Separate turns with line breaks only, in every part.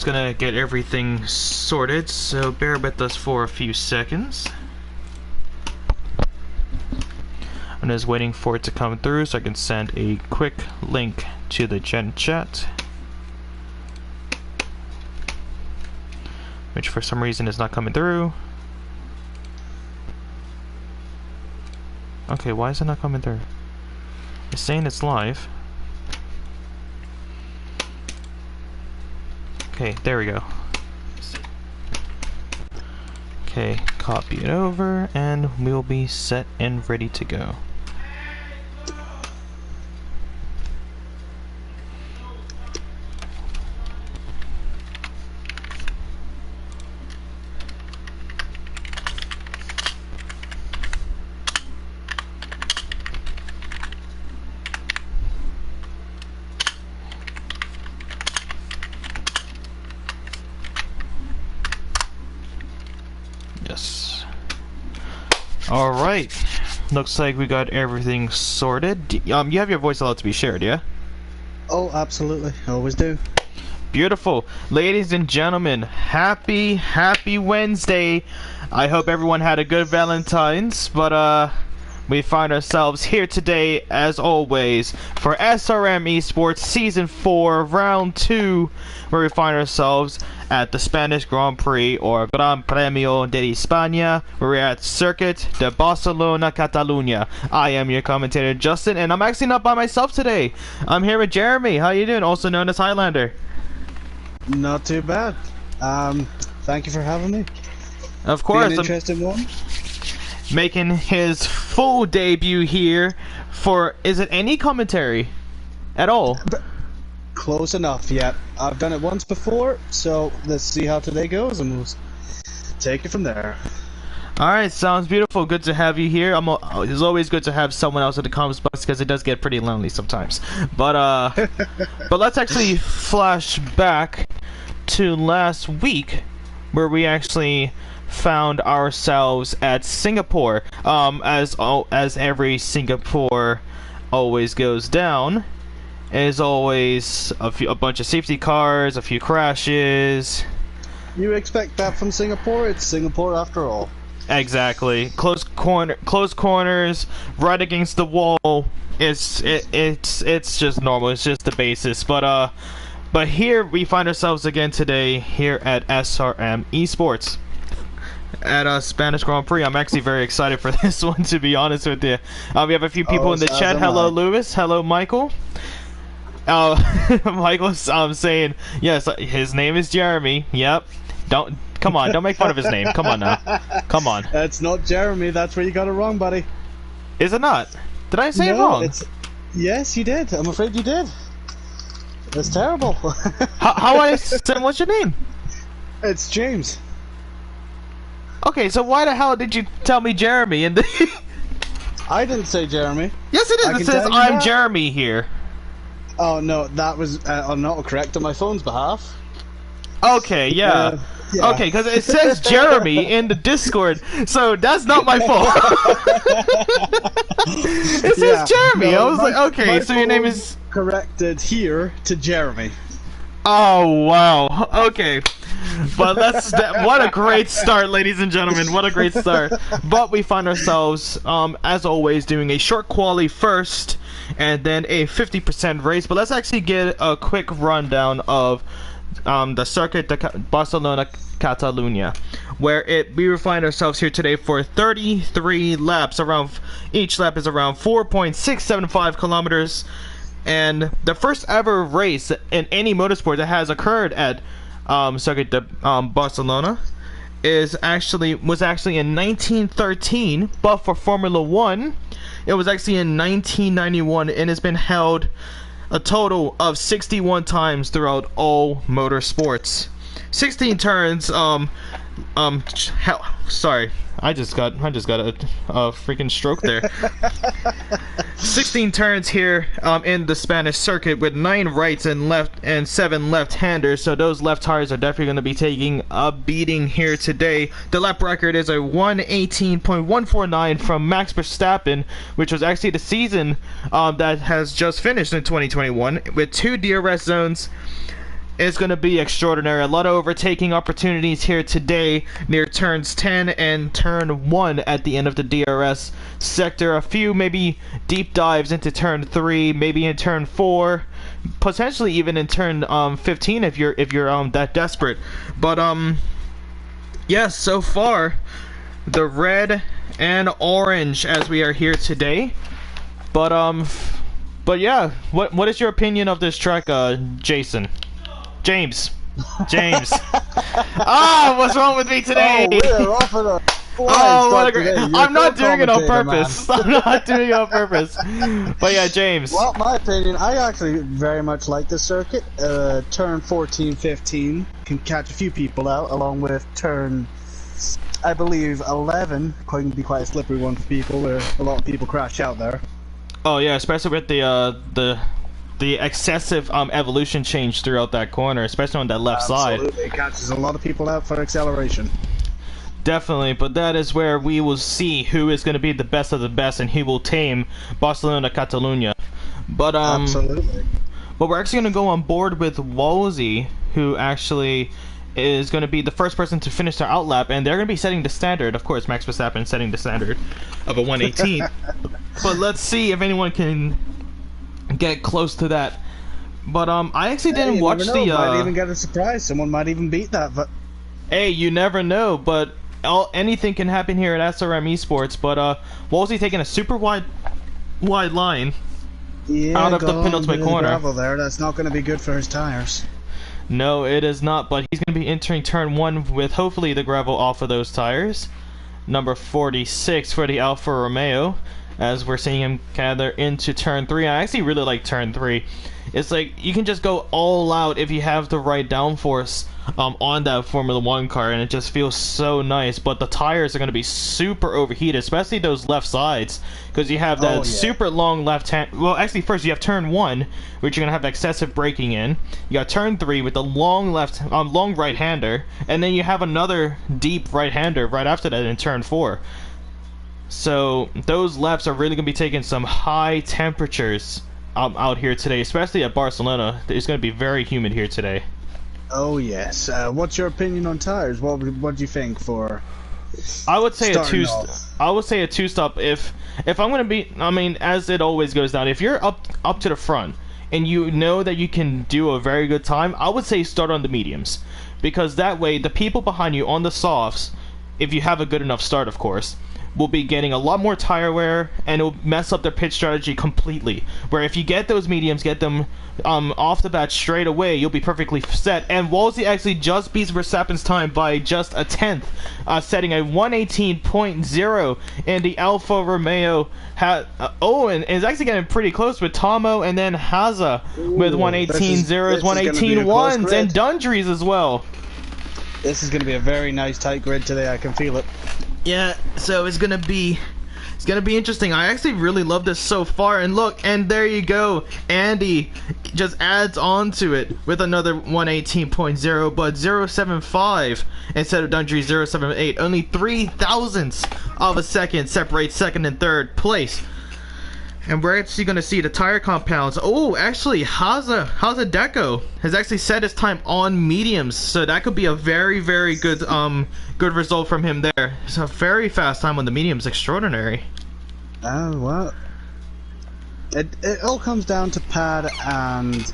Just gonna get everything sorted, so bear with us for a few seconds. I'm just waiting for it to come through so I can send a quick link to the gen chat, which for some reason is not coming through. Okay, why is it not coming through? It's saying it's live. Okay, there we go. Okay, copy it over and we'll be set and ready to go. Yes. Alright. Looks like we got everything sorted. You have your voice allowed to be shared, yeah?
Oh, absolutely. I always do.
Beautiful. Ladies and gentlemen, happy Wednesday. I hope everyone had a good Valentine's, but we find ourselves here today, as always, for SRM ESPORTS Season 4, Round 2, where we find ourselves at the Spanish Grand Prix, or Gran Premio de España, where we're at Circuit de Barcelona, Catalunya. I am your commentator, Justin, and I'm actually not by myself today. I'm here with Jeremy. How you doing? Also known as Highlander.
Not too bad. Thank you for having me.
Of course.
Be an interesting one.
Making his full debut here for, is it any commentary at all?
Close enough, yeah. I've done it once before, so let's see how today goes and we'll take it from there.
Alright, sounds beautiful. Good to have you here. It's always good to have someone else in the comments box because it does get pretty lonely sometimes. But but let's actually flash back to last week where we actually found ourselves at Singapore. As every Singapore always goes down, as always a bunch of safety cars, a few crashes.
You expect that from Singapore? It's Singapore after all.
Exactly. Close corners, right against the wall. It's just normal. It's just the basis. But here we find ourselves again today here at SRM ESPORTS at a Spanish Grand Prix. I'm actually very excited for this one, to be honest with you. We have a few people in the chat. Hello, Lewis. Hello, Michael. Michael's saying yes. His name is Jeremy. Yep. Come on, don't make fun of his name. Come on now. Come on.
That's not Jeremy. That's where you got it wrong, buddy.
Is it not? Did I say it wrong?
Yes, you did. I'm afraid you did. That's terrible.
What's your name?
It's James.
Okay, so why the hell did you tell me Jeremy?
I didn't say Jeremy.
Yes, it is. It says I'm Jeremy here.
Oh no, that was on autocorrect on my phone's behalf.
Okay, yeah. Okay, because it says Jeremy in the Discord, so that's not my fault. It says Jeremy. I was like, okay, so your name is
corrected here to Jeremy.
Oh wow. Okay. But what a great start, ladies and gentlemen. What a great start. But we find ourselves, as always, doing a short quali first, and then a 50% race. But let's actually get a quick rundown of the Circuit de Barcelona, Catalunya, where we find ourselves here today for 33 laps. Each lap is around 4.675 kilometers, and the first ever race in any motorsport that has occurred at Circuit de Barcelona was actually in 1913, but for Formula 1 it was actually in 1991, and it's been held a total of 61 times throughout all motorsports. 16 turns. Sorry, I just got a freaking stroke there. 16 turns here in the Spanish circuit, with 9 rights and left and 7 left-handers. So those left tires are definitely going to be taking a beating here today. The lap record is a 1:18.149 from Max Verstappen, which was actually the season that has just finished in 2021, with 2 DRS zones is going to be extraordinary. A lot of overtaking opportunities here today near turns 10 and turn 1 at the end of the DRS sector. A few maybe deep dives into turn 3, maybe in turn 4, potentially even in turn 15 if you're that desperate. But yes, so far the red and orange as we are here today. But yeah, what is your opinion of this track, James? Ah, what's wrong with me today?
Oh, we're off of
Oh, what a great! I'm not doing it on purpose. I'm not doing it on purpose. But yeah, James.
Well, my opinion, I actually very much like this circuit. Turn 14, 15 can catch a few people out, along with turn, I believe, 11 can be quite a slippery one for people, where a lot of people crash out there.
Oh yeah, especially with the excessive evolution change throughout that corner, especially on that left side.
Absolutely, it catches a lot of people out for acceleration.
Definitely, but that is where we will see who is going to be the best of the best, and he will tame Barcelona Catalunya. But
absolutely.
But we're actually going to go on board with Wolsey, who actually is going to be the first person to finish their outlap, and they're going to be setting the standard. Of course, Max Verstappen setting the standard of a 118. But let's see if anyone can get close to that. But I actually didn't watch the.
Might even get a surprise. Someone might even beat that. But
hey, you never know. But anything can happen here at SRM Esports. But Wolsey taking a super wide line out of the penultimate corner.
Gravel there. That's not going to be good for his tires.
No, it is not. But he's going to be entering turn 1 with hopefully the gravel off of those tires. Number 46 for the Alfa Romeo, as we're seeing him gather into turn 3. I actually really like turn 3. It's like you can just go all out if you have the right downforce on that Formula 1 car, and it just feels so nice. But the tires are going to be super overheated, especially those left sides, because you have that super long left hand. Well, actually, first you have turn 1, which you're going to have excessive braking in. You got turn 3 with the long long right-hander, and then you have another deep right-hander right after that in turn 4. So those lefts are really going to be taking some high temperatures out here today, especially at Barcelona. It's going to be very humid here today.
Oh yes. What's your opinion on tires? What do you think for?
I would say a two.
Off?
I would say a two-stop. If I'm going to be, I mean, as it always goes down. If you're up to the front and you know that you can do a very good time, I would say start on the mediums, because that way the people behind you on the softs, if you have a good enough start, of course, will be getting a lot more tire wear, and it will mess up their pit strategy completely. Where if you get those mediums, get them off the bat straight away, you'll be perfectly set. And Wolsey actually just beats Verstappen's time by just a tenth, setting a 118.0 in the Alfa Romeo. And is actually getting pretty close with Tomo, and then Haza with 118.0s, 118.1s, and Dundree's as well.
This is going to be a very nice tight grid today. I can feel it.
Yeah, so it's gonna be interesting. I actually really love this so far, and look, and there you go. Andy just adds on to it with another 118.0, but 0.75 instead of Dundree's 0.78. Only 0.003 of a second separates second and third place. And we're actually going to see the tire compounds. Oh, actually, Haza Deco has actually set his time on mediums, so that could be a very, very good good result from him there. It's a very fast time on the mediums, extraordinary.
Oh, well, it all comes down to pad and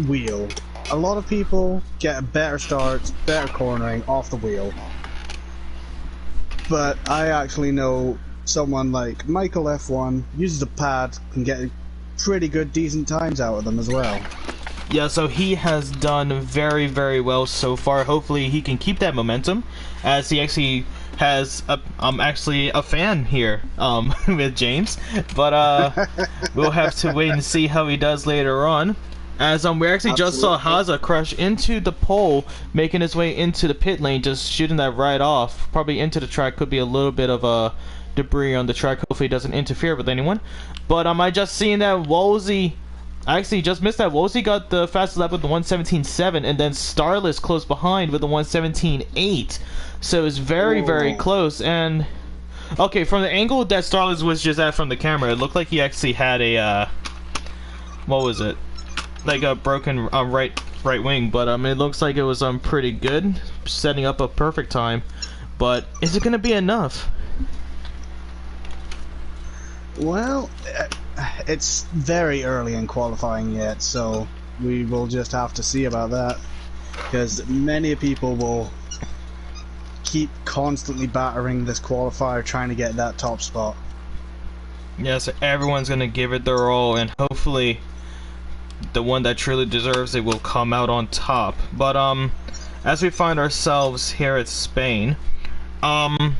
wheel. A lot of people get better starts, better cornering off the wheel. But I actually know someone like Michael F1 uses a pad, can get pretty good, decent times out of them as well.
Yeah, so he has done very, very well so far. Hopefully he can keep that momentum, as he actually has actually a fan here with James. But we'll have to wait and see how he does later on. As we actually just saw Haza crash into the pole, making his way into the pit lane, just shooting that right off, probably into the track. Could be a little bit of a debris on the track. Hopefully it doesn't interfere with anyone. But I just seen that Wolsey, I actually just missed that. Wolsey got the fastest lap with the 117.7, and then Starless close behind with the 117.8. So it's very, very close. And okay, from the angle that Starless was just at from the camera, it looked like he actually had a what was it? Like a broken right right wing, but it looks like it was pretty good, setting up a perfect time. But is it gonna be enough?
Well, it's very early in qualifying yet, so we will just have to see about that. Because many people will keep constantly battering this qualifier, trying to get that top spot.
Yes, everyone's gonna give it their all, and hopefully the one that truly deserves it will come out on top. But as we find ourselves here at Spain,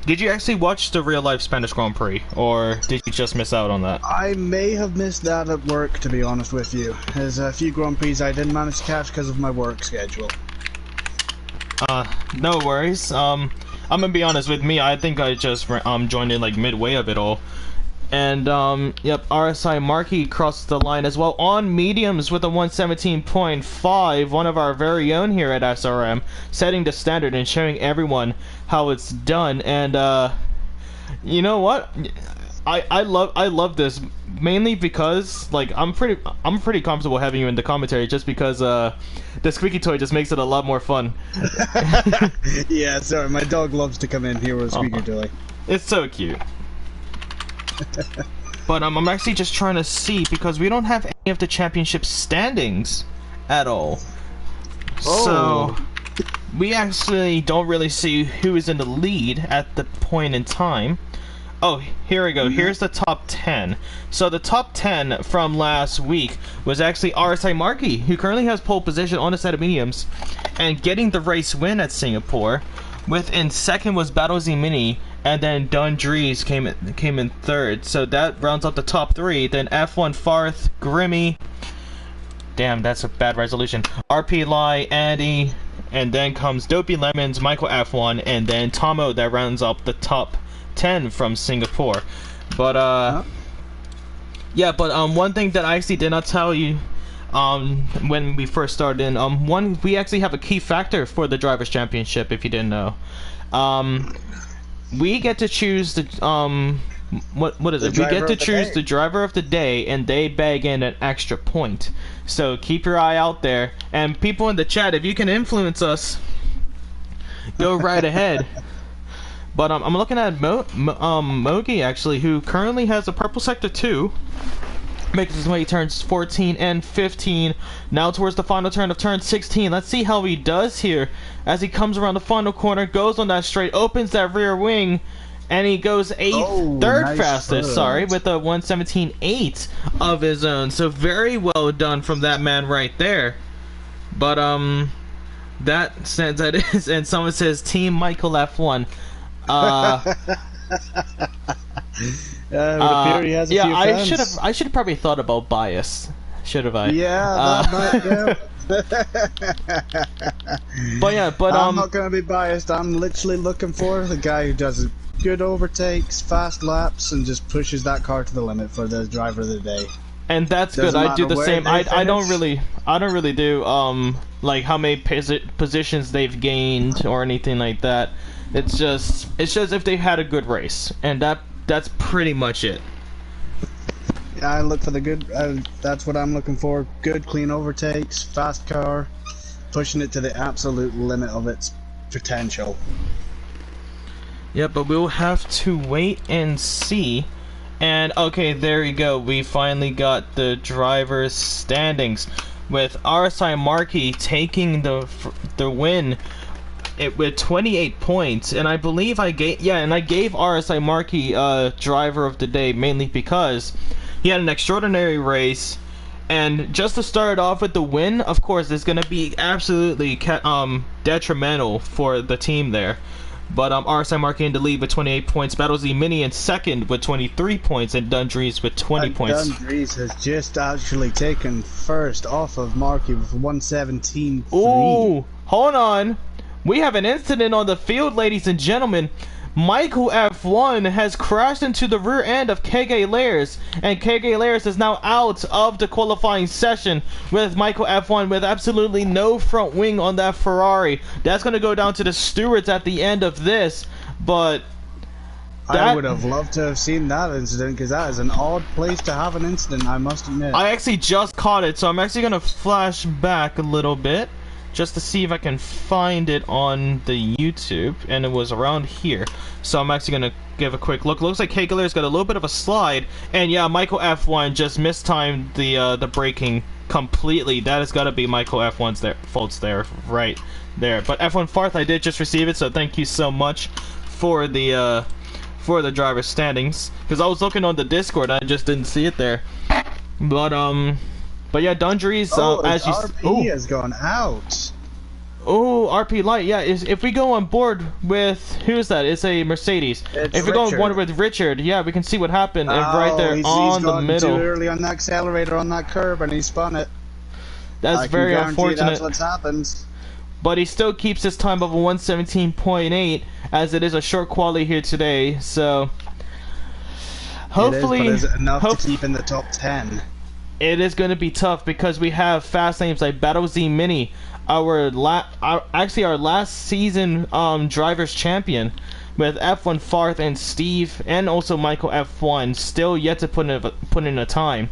did you actually watch the real life Spanish Grand Prix, or did you just miss out on that?
I may have missed that at work, to be honest with you. There's a few Grand Prix I didn't manage to catch because of my work schedule.
No worries. I'm gonna be honest with me. I think I just joined in like midway of it all. And yep, RSI Markey crossed the line as well on mediums with a 117.5, one of our very own here at SRM, setting the standard and showing everyone how it's done. And you know what? I love this mainly because like I'm pretty comfortable having you in the commentary, just because the squeaky toy just makes it a lot more fun.
Yeah, sorry, my dog loves to come in here with a squeaky toy.
It's so cute. But I'm actually just trying to see, because we don't have any of the championship standings at all. So we actually don't really see who is in the lead at the point in time. Oh, here we go. Here's the top 10. So the top 10 from last week was actually RSI Markey, who currently has pole position on a set of mediums and getting the race win at Singapore. Within second was Battle Z Mini, and then Dundrees came in third. So that rounds up the top 3. Then F1 Farth, Grimmy, damn, that's a bad resolution, RP Lai, Andy, and then comes Dopey Lemons, Michael F1, and then Tomo that rounds up the top 10 from Singapore. But yeah, but one thing that I actually did not tell you when we first started in, we actually have a key factor for the Drivers' Championship, if you didn't know. We get to choose the what is it? We get to choose the driver of the day, and they bag in an extra point. So keep your eye out there, and people in the chat, if you can influence us, go right ahead. But I'm looking at Mogi actually, who currently has a purple sector 2. Makes his way turns 14 and 15. Now towards the final turn of turn 16. Let's see how he does here as he comes around the final corner, goes on that straight, opens that rear wing, and he goes third nice fastest, sorry, with a 117.8 of his own. So very well done from that man right there. But that says that is, and someone says Team Michael F1. Yeah, I should have probably thought about bias. Should have I?
Yeah, that might, but I'm not gonna be biased. I'm literally looking for the guy who does good overtakes, fast laps, and just pushes that car to the limit for the driver of the day.
And that's good. I do the same. I don't really do like how many positions they've gained or anything like that. It's just if they had a good race, and that's pretty much it.
I look for the good. That's what I'm looking for. Good, clean overtakes, fast car, pushing it to the absolute limit of its potential.
Yeah, but we'll have to wait and see. And okay, there you go. We finally got the drivers' standings with RSI Markey taking the win. With 28 points, and I believe I gave RSI Markey driver of the day mainly because he had an extraordinary race, and just to start off with the win, of course, is going to be absolutely detrimental for the team there. But RSI Markey in the lead with 28 points, Battle Z Mini in second with 23 points, and Dundrees with 20 points.
Dundrees has just actually taken first off of Markey with 117.3.
Ooh, hold on. We have an incident on the field, ladies and gentlemen. Michael F1 has crashed into the rear end of KG Layers, and KG Layers is now out of the qualifying session with Michael F1 with absolutely no front wing on that Ferrari. That's going to go down to the stewards at the end of this, but
I would have loved to have seen that incident, because that is an odd place to have an incident, I must admit.
I actually just caught it, so I'm actually gonna flash back a little bit just to see if I can find it on the YouTube, and it was around here. So I'm actually gonna give a quick look. Looks like Highlander got a little bit of a slide, and yeah, Michael F1 just mistimed the braking completely. That has got to be Michael F1's faults there, right there. But F1 Farth, I did just receive it, so thank you so much for the driver's standings, because I was looking on the Discord, I just didn't see it there. But yeah, Dundree's as you
RP has gone out.
Oh, RP Light, yeah. If we go on board with who's that? It's a Mercedes. If we go on board with Richard, yeah, we can see what happened right there on the middle.
He's too early on the accelerator on that curb, and he spun it.
That's very unfortunate.
That's what's happened.
But he still keeps his time of a 117.8, as it is a short quality here today. So hopefully,
is it enough to keep in the top 10?
It is going to be tough, because we have fast names like Battle Z Mini, our last season drivers champion, with F1 Farth and Steve, and also Michael F1 still yet to put in a time.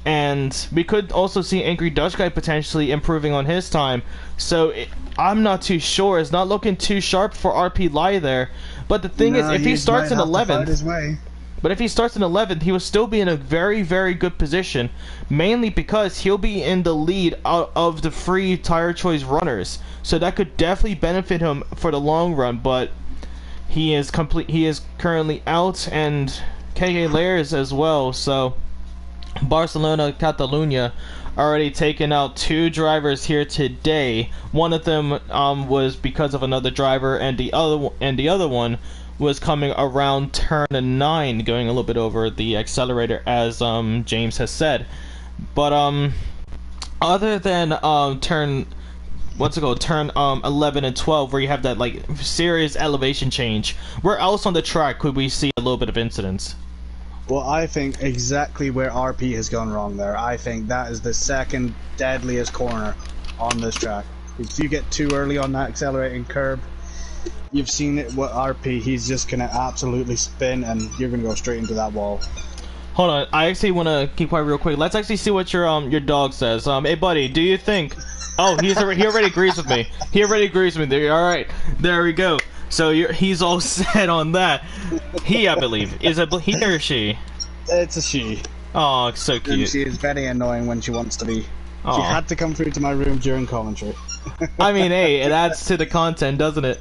And we could also see Angry Dutch Guy potentially improving on his time. So I'm not too sure. It's not looking too sharp for RP Lai there. But the thing is, if he starts in 11th, but if he starts in 11th, he will still be in a very, very good position. Mainly because he'll be in the lead out of the free tire choice runners. So that could definitely benefit him for the long run. But he is currently out, and KK Layers as well. So Barcelona, Catalunya already taken out 2 drivers here today. One of them was because of another driver, and the other one was coming around turn 9, going a little bit over the accelerator, as James has said. But other than turn 11 and 12, where you have that like serious elevation change, where else on the track could we see a little bit of incidents?
Well, I think exactly where RP has gone wrong there. I think that is the second deadliest corner on this track. If you get too early on that accelerating curb, you've seen it with RP, he's just going to absolutely spin, and you're going to go straight into that wall.
Hold on, I actually want to keep quiet real quick. Let's actually see what your dog says. Hey buddy, do you think... Oh, he already agrees with me. He already agrees with me. Alright, there we go. So he's all set on that. He, I believe. Is it he or she?
It's a she.
Oh, so cute.
And she is very annoying when she wants to be.
Aww.
She had to come through to my room during commentary.
I mean, hey, it adds to the content, doesn't it?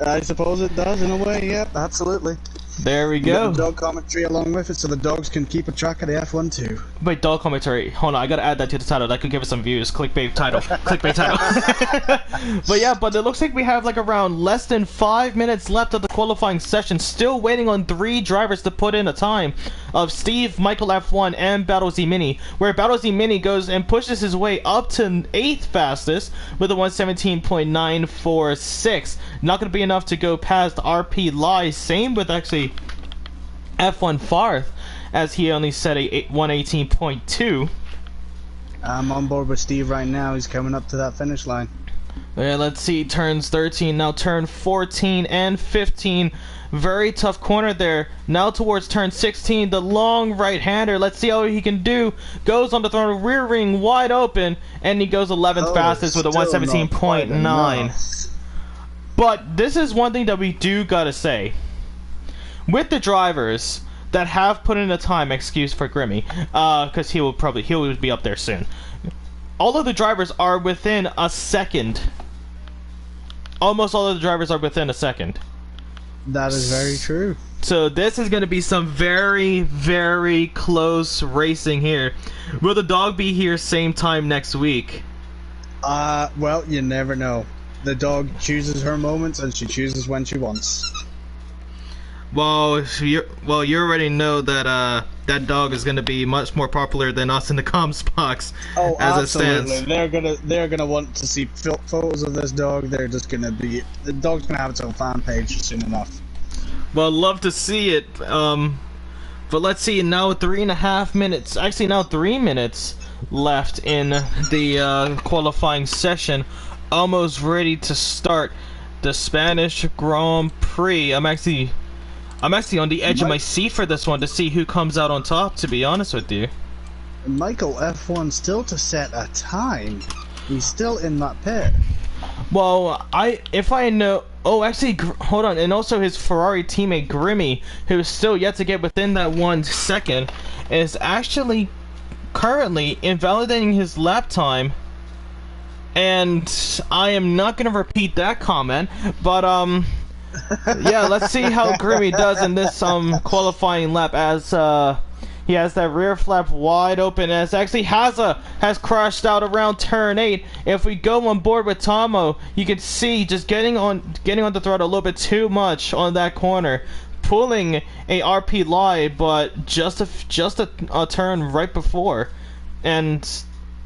I suppose it does, in a way, yep, absolutely.
There we go.
Dog commentary along with it, so the dogs can keep a track of the F1 too.
Wait, dog commentary. Hold on, I gotta add that to the title. That could give us some views. Clickbait title. Clickbait title. But yeah, but it looks like we have like around less than 5 minutes left of the qualifying session. Still waiting on 3 drivers to put in a time of Steve, Michael F1, and Battle Z Mini. Where Battle Z Mini goes and pushes his way up to 8th fastest with a 117.946. Not gonna be enough to go past RP Lai. Same with actually F1 Farth, as he only set a 118.2.
I'm on board with Steve right now. He's coming up to that finish line.
Yeah, let's see, turns 13, now turn 14 and 15. Very tough corner there. Now towards turn 16, the long right-hander. Let's see how he can do. Goes on the throttle, rear ring wide open, and he goes 11th fastest with a 117.9. But this is one thing that we do gotta say. With the drivers that have put in a time, excuse for Grimmy, because he will be up there soon. All of the drivers are within a second. Almost all of the drivers are within a second.
That is very true.
So this is going to be some very, very close racing here. Will the dog be here same time next week?
Well, you never know. The dog chooses her moments, and she chooses when she wants.
Well, you already know that that dog is going to be much more popular than us in the comms box.
Oh,
as
absolutely.
It stands.
They're gonna want to see photos of this dog. They're just gonna be, the dog's gonna have its own fan page soon enough.
Well, love to see it. But let's see, now 3.5 minutes. Actually, now 3 minutes left in the qualifying session. Almost ready to start the Spanish Grand Prix. I'm actually on the edge of my seat for this one to see who comes out on top, to be honest with you.
Michael F1 still to set a time. He's still in that pit.
Well, if I know... Oh, actually, hold on. And also his Ferrari teammate, Grimmy, who is still yet to get within that 1 second, is actually currently invalidating his lap time. And I am not going to repeat that comment, but, yeah, let's see how Grimmy does in this, qualifying lap as, he has that rear flap wide open, as actually has crashed out around turn 8. If we go on board with Tomo, you can see just getting on the throttle a little bit too much on that corner, pulling a RP lie, but just a turn right before, and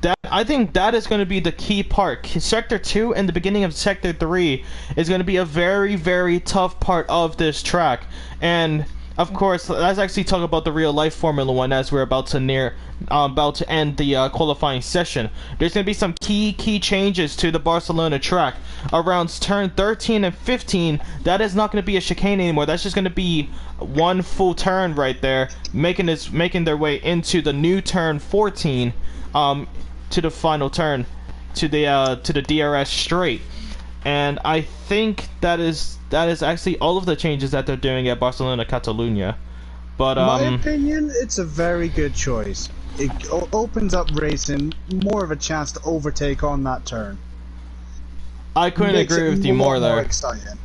that, I think that is going to be the key part. Sector 2 and the beginning of Sector 3 is going to be a very, very tough part of this track, and of course, let's actually talk about the real-life Formula 1 as we're about to end the qualifying session. There's going to be some key changes to the Barcelona track. Around turn 13 and 15, that is not going to be a chicane anymore. That's just going to be one full turn right there, making their way into the new turn 14, to the final turn, to the DRS straight. And I think that is actually all of the changes that they're doing at Barcelona Catalunya. But
in my opinion, it's a very good choice. It opens up racing, more of a chance to overtake on that turn.
I couldn't agree with you more there.
Exciting.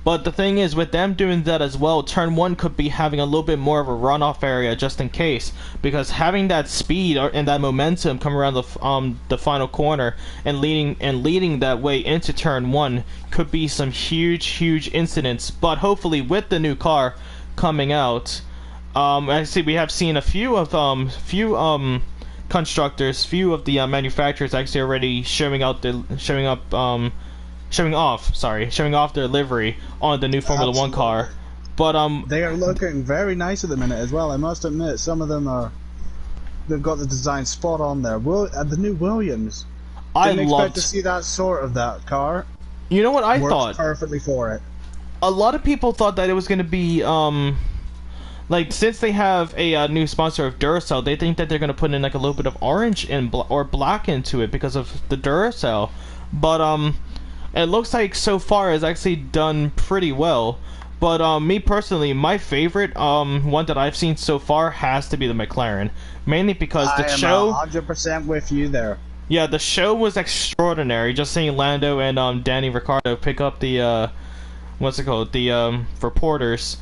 But the thing is, with them doing that as well, turn 1 could be having a little bit more of a runoff area just in case, because having that speed and that momentum come around the final corner and leading that way into turn 1 could be some huge incidents. But hopefully, with the new car coming out, actually we have seen a few of constructors, few of the manufacturers actually already showing off their livery on the new Formula 1 car. But
they are looking very nice at the minute as well. I must admit, some of them they've got the design spot on there. The new Williams. Didn't expect to see that sort of that car.
You know what I
Works
thought?
Perfectly for it.
A lot of people thought that it was going to be like, since they have a new sponsor of Duracell, they think that they're going to put in like a little bit of orange or black into it because of the Duracell. But it looks like so far it's actually done pretty well. But me personally, my favorite one that I've seen so far has to be the McLaren, mainly because the show.
I am 100% with you there.
Yeah, the show was extraordinary. Just seeing Lando and Danny Ricciardo pick up the reporters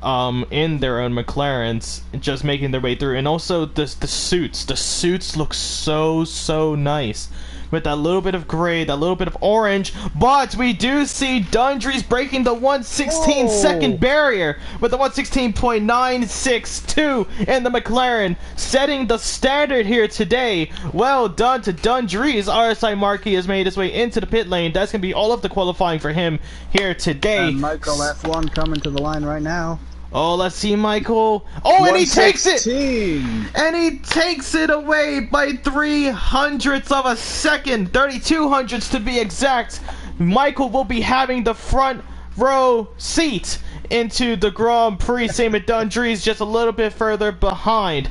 in their own McLarens, just making their way through, and also the suits look so nice. With that little bit of gray, that little bit of orange, but we do see Dundrees breaking the 1/16 second barrier with the 1/16.962 in the McLaren, setting the standard here today. Well done to Dundrees. RSI Markey has made his way into the pit lane. That's going to be all of the qualifying for him here today.
And Michael F1 coming to the line right now.
Oh, let's see, Michael. Oh, and he takes it!
116.
And he takes it away by 300ths of a second. 3200ths to be exact. Michael will be having the front row seat into the Grand Prix. Same with Dundrees, just a little bit further behind.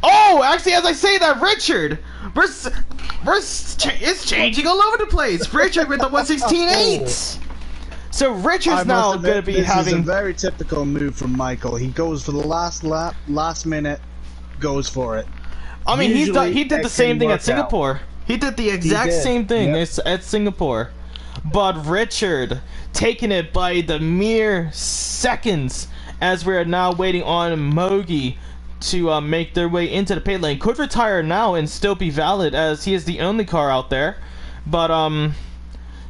Oh, actually, as I say that, Richard, it's changing all over the place. Richard with the 116.8. So Richard's now going to be having...
This is a very typical move from Michael. He goes for the last lap, last minute, goes for it.
I mean, he did the same thing at Singapore. He did the exact same thing at Singapore. But Richard taking it by the mere seconds as we're now waiting on Mogi to make their way into the pit lane. Could retire now and still be valid as he is the only car out there. But,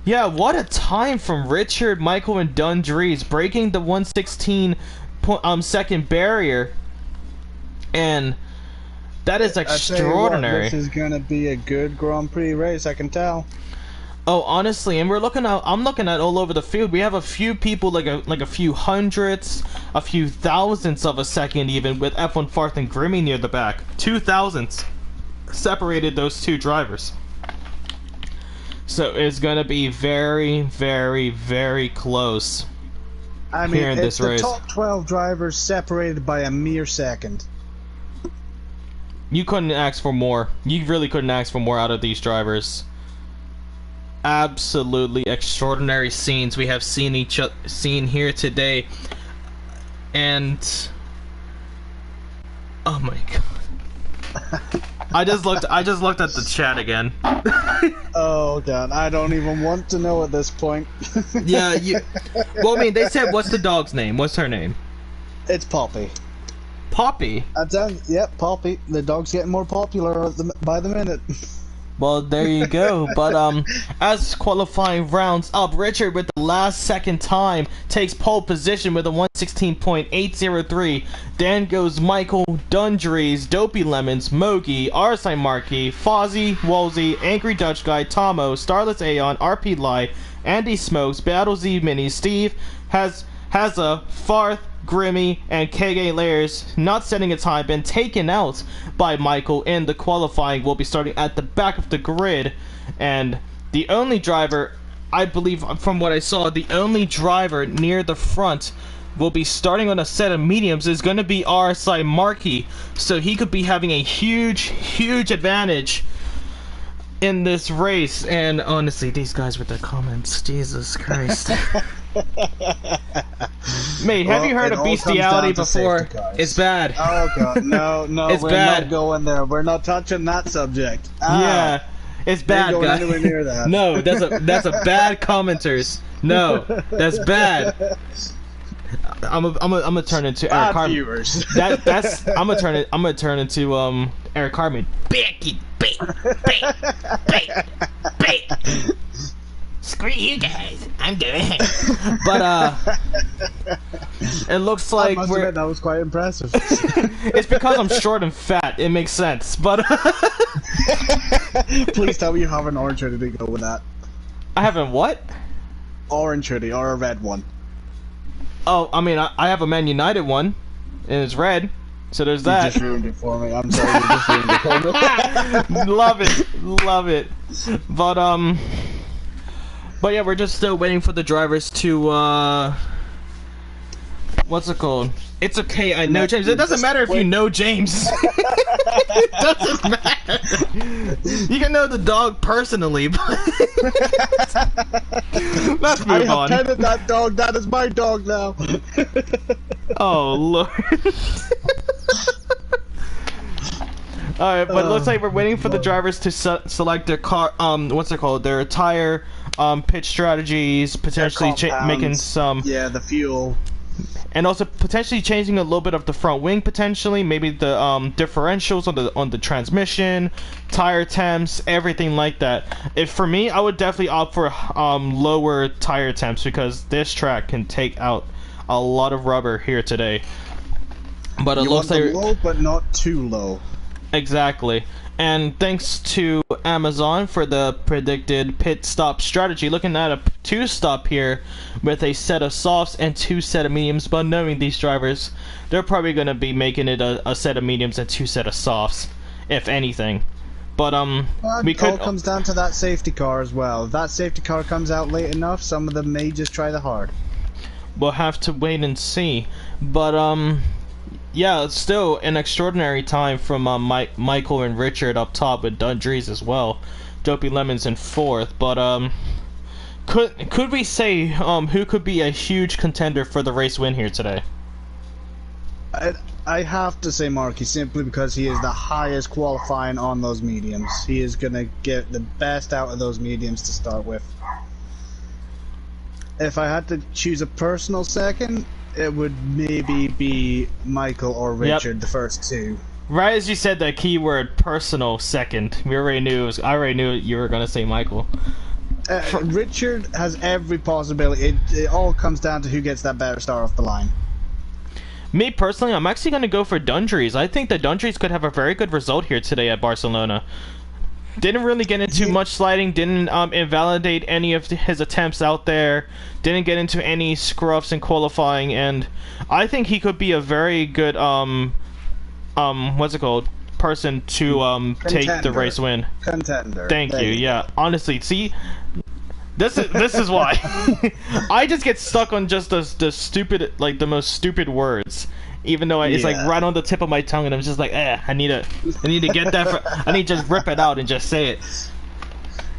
yeah, what a time from Richard, Michael, and Dundrees, breaking the 1/16 second barrier, and that is extraordinary.
This is gonna be a good Grand Prix race, I can tell.
Oh, honestly, and I'm looking at all over the field. We have a few people, like a few hundredths, a few thousandths of a second, even with F1 Farth and Grimmy near the back. 2 thousandths separated those two drivers. So it's gonna be very close.
I mean,
here in
it's
this
the
race.
top 12 drivers separated by a mere second.
You couldn't ask for more. You really couldn't ask for more out of these drivers. Absolutely extraordinary scenes we have seen here today, and oh my god! I just looked at the chat again.
Oh god, I don't even want to know at this point.
Yeah, well, I mean, they said, what's the dog's name? What's her name?
It's Poppy.
Poppy?
Yep, Poppy. The dog's getting more popular by the minute.
Well, there you go. But as qualifying rounds up, Richard with the last second time takes pole position with a 116.803. Then goes Michael, Dundrees, Dopey Lemons, Mogi, RSI Markey, Fozzie, Wolsey, Angry Dutch Guy, Tomo, Starless Aeon, RP Lie, Andy Smokes, Battle Z Mini, Steve has a Farth, Grimmy, and KG Layers, not setting a time, been taken out by Michael in the qualifying. Will be starting at the back of the grid, and the only driver, I believe from what I saw, the only driver near the front will be starting on a set of mediums is going to be RSI Markey, so he could be having a huge advantage in this race. And honestly, these guys with their comments, Jesus Christ. Mate, have you heard of bestiality before? It's bad.
Oh god, no,
it's
we're
bad.
not going there. We're not touching that subject.
Yeah, it's bad,
going
guys.
anywhere near that.
No, that's a bad commenters. No, that's bad. I'm gonna turn into Eric Carmen.
Viewers.
I'm gonna turn into Eric Carmen. Bait. Screw you guys, I'm doing it. But it looks like
that was quite impressive.
It's because I'm short and fat. It makes sense. But
please tell me you have an orange hoodie to go with that.
I haven't what?
Orange hoodie or a red one.
Oh, I mean, I have a Man United one, and it's red. So there's that.
You just ruined it for me. I'm sorry. You just ruined it for me.
Love it. But yeah, we're just still waiting for the drivers to, what's it called? It's okay, I know James. It doesn't matter if you know James. It doesn't matter. You can know the dog personally, but... Let's move on.
I have petted that dog. That is my dog now.
Oh, Lord. Alright, but it looks like we're waiting for the drivers to select their car, what's it called? Their tire, pitch strategies, potentially making some...
Yeah, the fuel.
And also potentially changing a little bit of the front wing, potentially. Maybe the differentials on the transmission, tire temps, everything like that. If for me, I would definitely opt for lower tire temps, because this track can take out a lot of rubber here today. But it looks like
low, but not too low.
Exactly. And thanks to Amazon for the predicted pit stop strategy. Looking at a 2-stop here with a set of softs and 2 set of mediums. But knowing these drivers, they're probably going to be making it a set of mediums and 2 set of softs, if anything. But
it all comes down to that safety car as well. If that safety car comes out late enough, some of them may just try the hard.
We'll have to wait and see. But yeah, it's still an extraordinary time from Michael and Richard up top, with Dundrees as well. Dopey Lemons in 4th. But could we say who could be a huge contender for the race win here today?
I have to say Markey, simply because he is the highest qualifying on those mediums. He is going to get the best out of those mediums to start with. If I had to choose a personal second, it would maybe be Michael or Richard, the first 2.
Right as you said that keyword personal second, I already knew you were gonna say Michael.
Richard has every possibility. It all comes down to who gets that better start off the line.
Me personally, I'm actually gonna go for Dundrees. I think that Dundrees could have a very good result here today at Barcelona. Didn't really get into much sliding, didn't invalidate any of his attempts out there, didn't get into any scruffs in qualifying, and I think he could be a very good what's it called, person to take the race win.
Contender.
Thank you. Yeah, honestly, see, This is why. I just get stuck on just the stupid, like the most stupid words, even though it's like right on the tip of my tongue, and I'm just like, I need to get that. I need to just rip it out and just say it.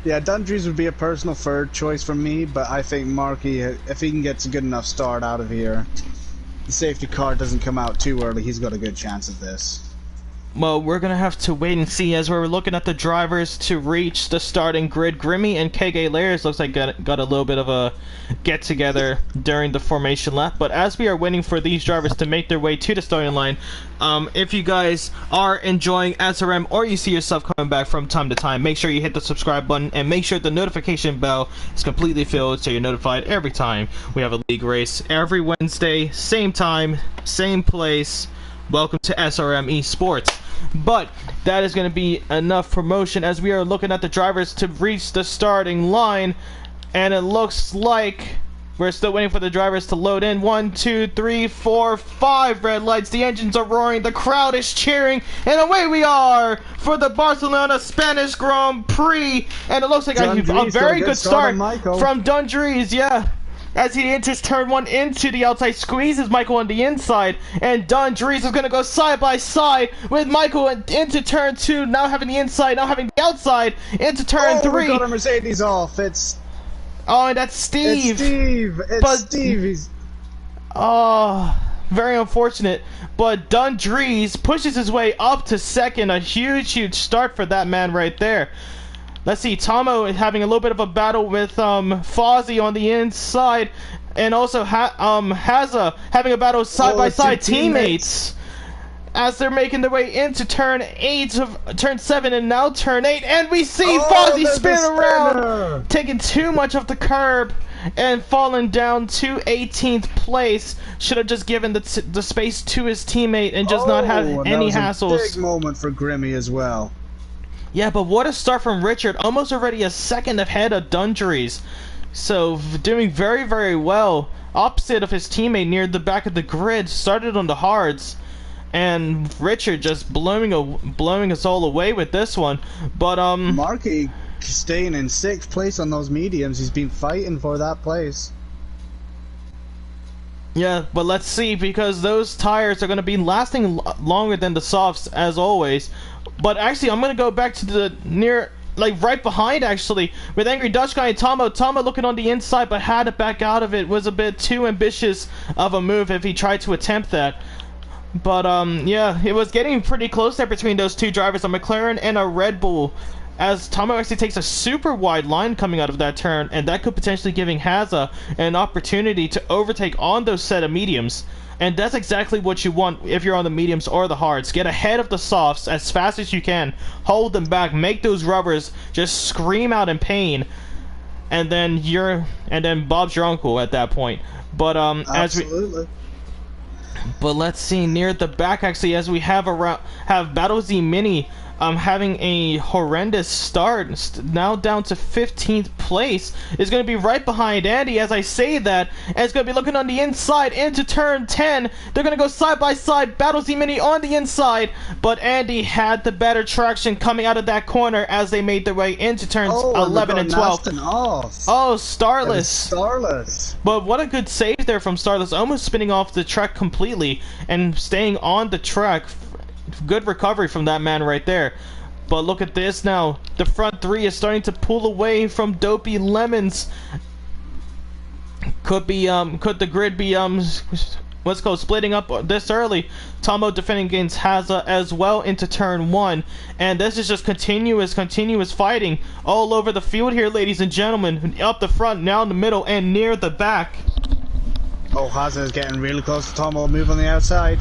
Yeah, Dundrees would be a personal third choice for me, but I think Marky, if he can get a good enough start out of here, the safety car doesn't come out too early, he's got a good chance of this.
Well, we're gonna have to wait and see as we're looking at the drivers to reach the starting grid. Grimmy and KG Layers looks like got a little bit of a get together during the formation lap. But as we are waiting for these drivers to make their way to the starting line, if you guys are enjoying SRM or you see yourself coming back from time to time, make sure you hit the subscribe button and make sure the notification bell is completely filled so you're notified every time we have a league race. Every Wednesday, same time, same place. Welcome to SRM ESPORTS. But that is going to be enough promotion as we are looking at the drivers to reach the starting line, and it looks like we're still waiting for the drivers to load in. 1, 2, 3, 4, 5 red lights. The engines are roaring, the crowd is cheering, and away we are for the Barcelona Spanish Grand Prix. And it looks like a very good start from Dundrees, yeah. As he enters turn 1 into the outside, squeezes Michael on the inside, and Dundrees is going to go side by side with Michael into turn 2, now having the inside, now having the outside, into turn 3.
We got a Mercedes off,
Oh, and that's Steve.
It's Steve. He's...
Oh, very unfortunate. But Dundrees pushes his way up to second, a huge start for that man right there. Let's see, Tomo is having a little bit of a battle with Fozzie on the inside, and also Hazza having a battle side by side teammates as they're making their way into turn 8 of turn 7 and now turn 8, and we see Fozzie spin around, taking too much of the curb and falling down to 18th place. Should have just given the space to his teammate and just not have any hassles.
That was a big moment for Grimmy as well.
Yeah, but what a start from Richard. Almost already a second ahead of Dundrees. So, doing very well. Opposite of his teammate near the back of the grid. Started on the hards. And Richard just blowing us all away with this one. But,
Marky staying in 6th place on those mediums. He's been fighting for that place.
Yeah, but let's see, because those tires are going to be lasting longer than the softs, as always. But actually, I'm going to go back to the right behind, actually, with Angry Dutch Guy and Tomo. Tomo looking on the inside, but had to back out of it. Was a bit too ambitious of a move if he tried to attempt that. But, yeah, it was getting pretty close there between those two drivers, a McLaren and a Red Bull, as Tomo actually takes a super wide line coming out of that turn, and that could potentially giving Hazza an opportunity to overtake on those set of mediums. And that's exactly what you want if you're on the mediums or the hards. Get ahead of the softs as fast as you can. Hold them back. Make those rubbers just scream out in pain. And then Bob's your uncle at that point. But
Absolutely.
But let's see, near the back actually, as we have Battle Z Mini having a horrendous start, now down to 15th place, is going to be right behind Andy as I say that, and it's going to be looking on the inside into turn 10. They're going to go side by side, Battle Z Mini on the inside, but Andy had the better traction coming out of that corner as they made their way into turns 11 and 12. Oh, Starless. But what a good save there from Starless, almost spinning off the track completely and staying on the track. Good recovery from that man right there. But look at this now. The front 3 is starting to pull away from Dopey Lemons. Could the grid be what's called splitting up this early? Tomo defending against Hazza as well into turn 1, and this is just continuous fighting all over the field here, ladies and gentlemen. Up the front, now in the middle, and near the back.
Oh, Hazza is getting really close to Tomo. Move on the outside.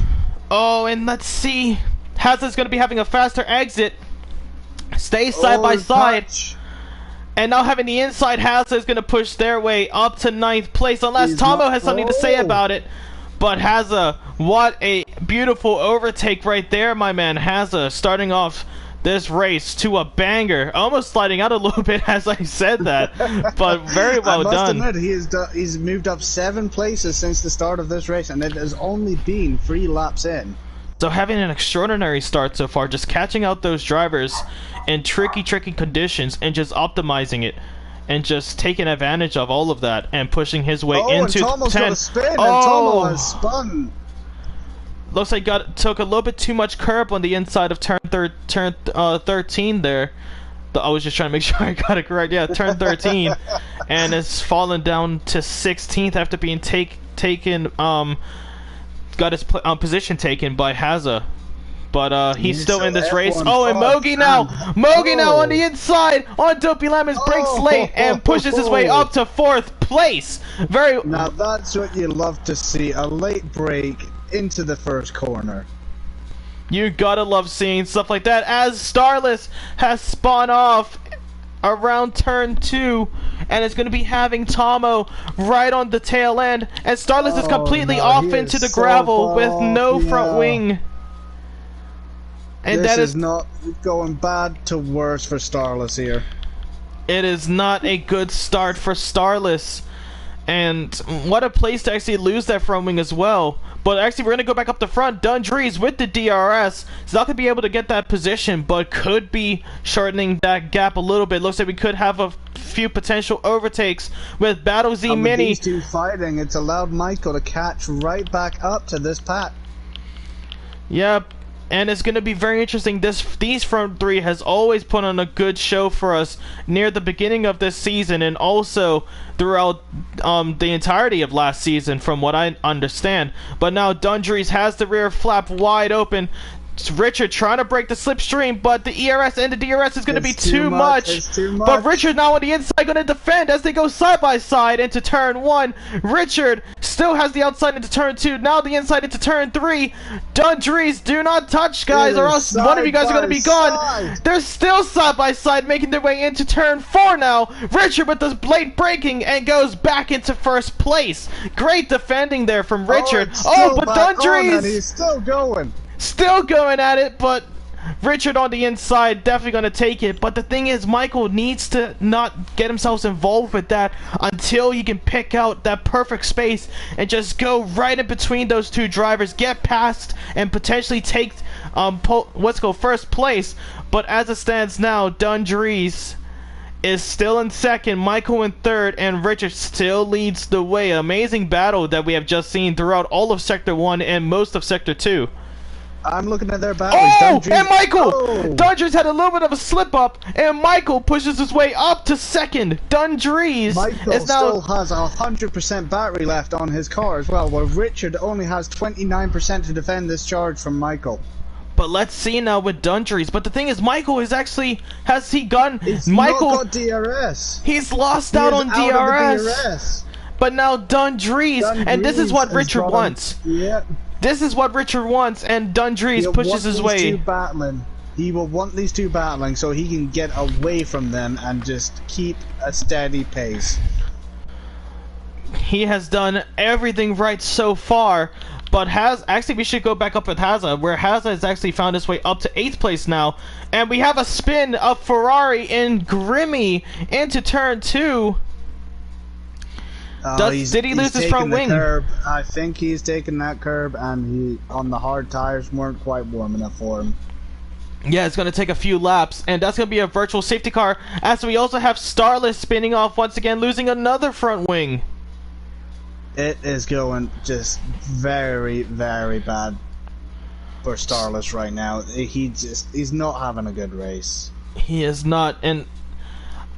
Oh, and let's see. Hazza's going to be having a faster exit. Stay side by side. And now having the inside, Hazza is going to push their way up to 9th place. Unless Tomo has something to say about it. But Hazza, what a beautiful overtake right there, my man. Hazza starting off this race to a banger. Almost sliding out a little bit as I said that. But very well done.
I must admit, he's moved up 7 places since the start of this race. And it has only been 3 laps in.
So having an extraordinary start so far, just catching out those drivers in tricky conditions and just optimizing it. and just taking advantage of all of that and pushing his way into
and Tomo's
10.
got a spin, and Tomo has spun.
Looks like took a little bit too much curb on the inside of turn 13 there. I was just trying to make sure I got it correct. Yeah, turn 13, and it's fallen down to 16th after being taken. Got his position taken by Haza. But he's still in this race. Oh, and Mogi now! Mogi now on the inside on Dopey Lemons, breaks late and pushes his way up to 4th place.
Now that's what you love to see, a late break into the first corner.
You gotta love seeing stuff like that, as Starless has spun off around turn 2, and it's gonna be having Tomo right on the tail end, and Starless is completely off into the gravel with no front wing. And
this
that
is not going bad to worse for Starless here.
It is not a good start for Starless. And what a place to actually lose that front wing as well. But actually, we're going to go back up the front. Dundrees with the DRS. He's not going to be able to get that position, but could be shortening that gap a little bit. Looks like we could have a few potential overtakes with Battle Z Mini.
These two fighting, it's allowed Michael to catch right back up to this Pat.
Yep. And it's going to be very interesting. These front three has always put on a good show for us near the beginning of this season, and also throughout the entirety of last season, from what I understand. But now Dundrees has the rear flap wide open. Richard trying to break the slipstream, but the ERS and the DRS is going to be too much. But Richard now on the inside going to defend as they go side by side into turn 1. Richard still has the outside into turn 2. Now the inside into turn 3. Dundrees, do not touch, guys, or else one of you guys are going to be gone. They're still side by side, making their way into turn 4 now. Richard with the blade breaking and goes back into first place. Great defending there from Richard. But Dundrees,
he's still going.
Still going at it, but Richard on the inside definitely going to take it. But the thing is, Michael needs to not get himself involved with that until he can pick out that perfect space and just go right in between those two drivers, get past, and potentially take first place. But as it stands now, Dundrees is still in second, Michael in third, and Richard still leads the way. Amazing battle that we have just seen throughout all of Sector 1 and most of Sector 2.
I'm looking at their battles.
And Michael! Dundrees had a little bit of a slip up, and Michael pushes his way up to second. Dundrees
Michael
is now
still has 100% battery left on his car as well, while Richard only has 29% to defend this charge from Michael.
But let's see now with Dundrees. But the thing is, Michael is actually
He's not got DRS.
He's lost out on DRS. But now Dundrees, and this is what Richard wants.
Yeah.
This is what Richard wants, and Dundrees pushes his way.
He will want these two battling so he can get away from them and just keep a steady pace.
He has done everything right so far, but actually we should go back up with Haza, where Haza has actually found his way up to 8th place now, and we have a spin of Ferrari in Grimmy into turn 2. Did he lose his front wing?
Curb. I think he's taken that curb, and on the hard tires weren't quite warm enough for him.
Yeah, it's going to take a few laps, and that's going to be a virtual safety car, as we also have Starless spinning off once again, losing another front wing.
It is going just very, very bad for Starless right now. He's not having a good race.
He is not, and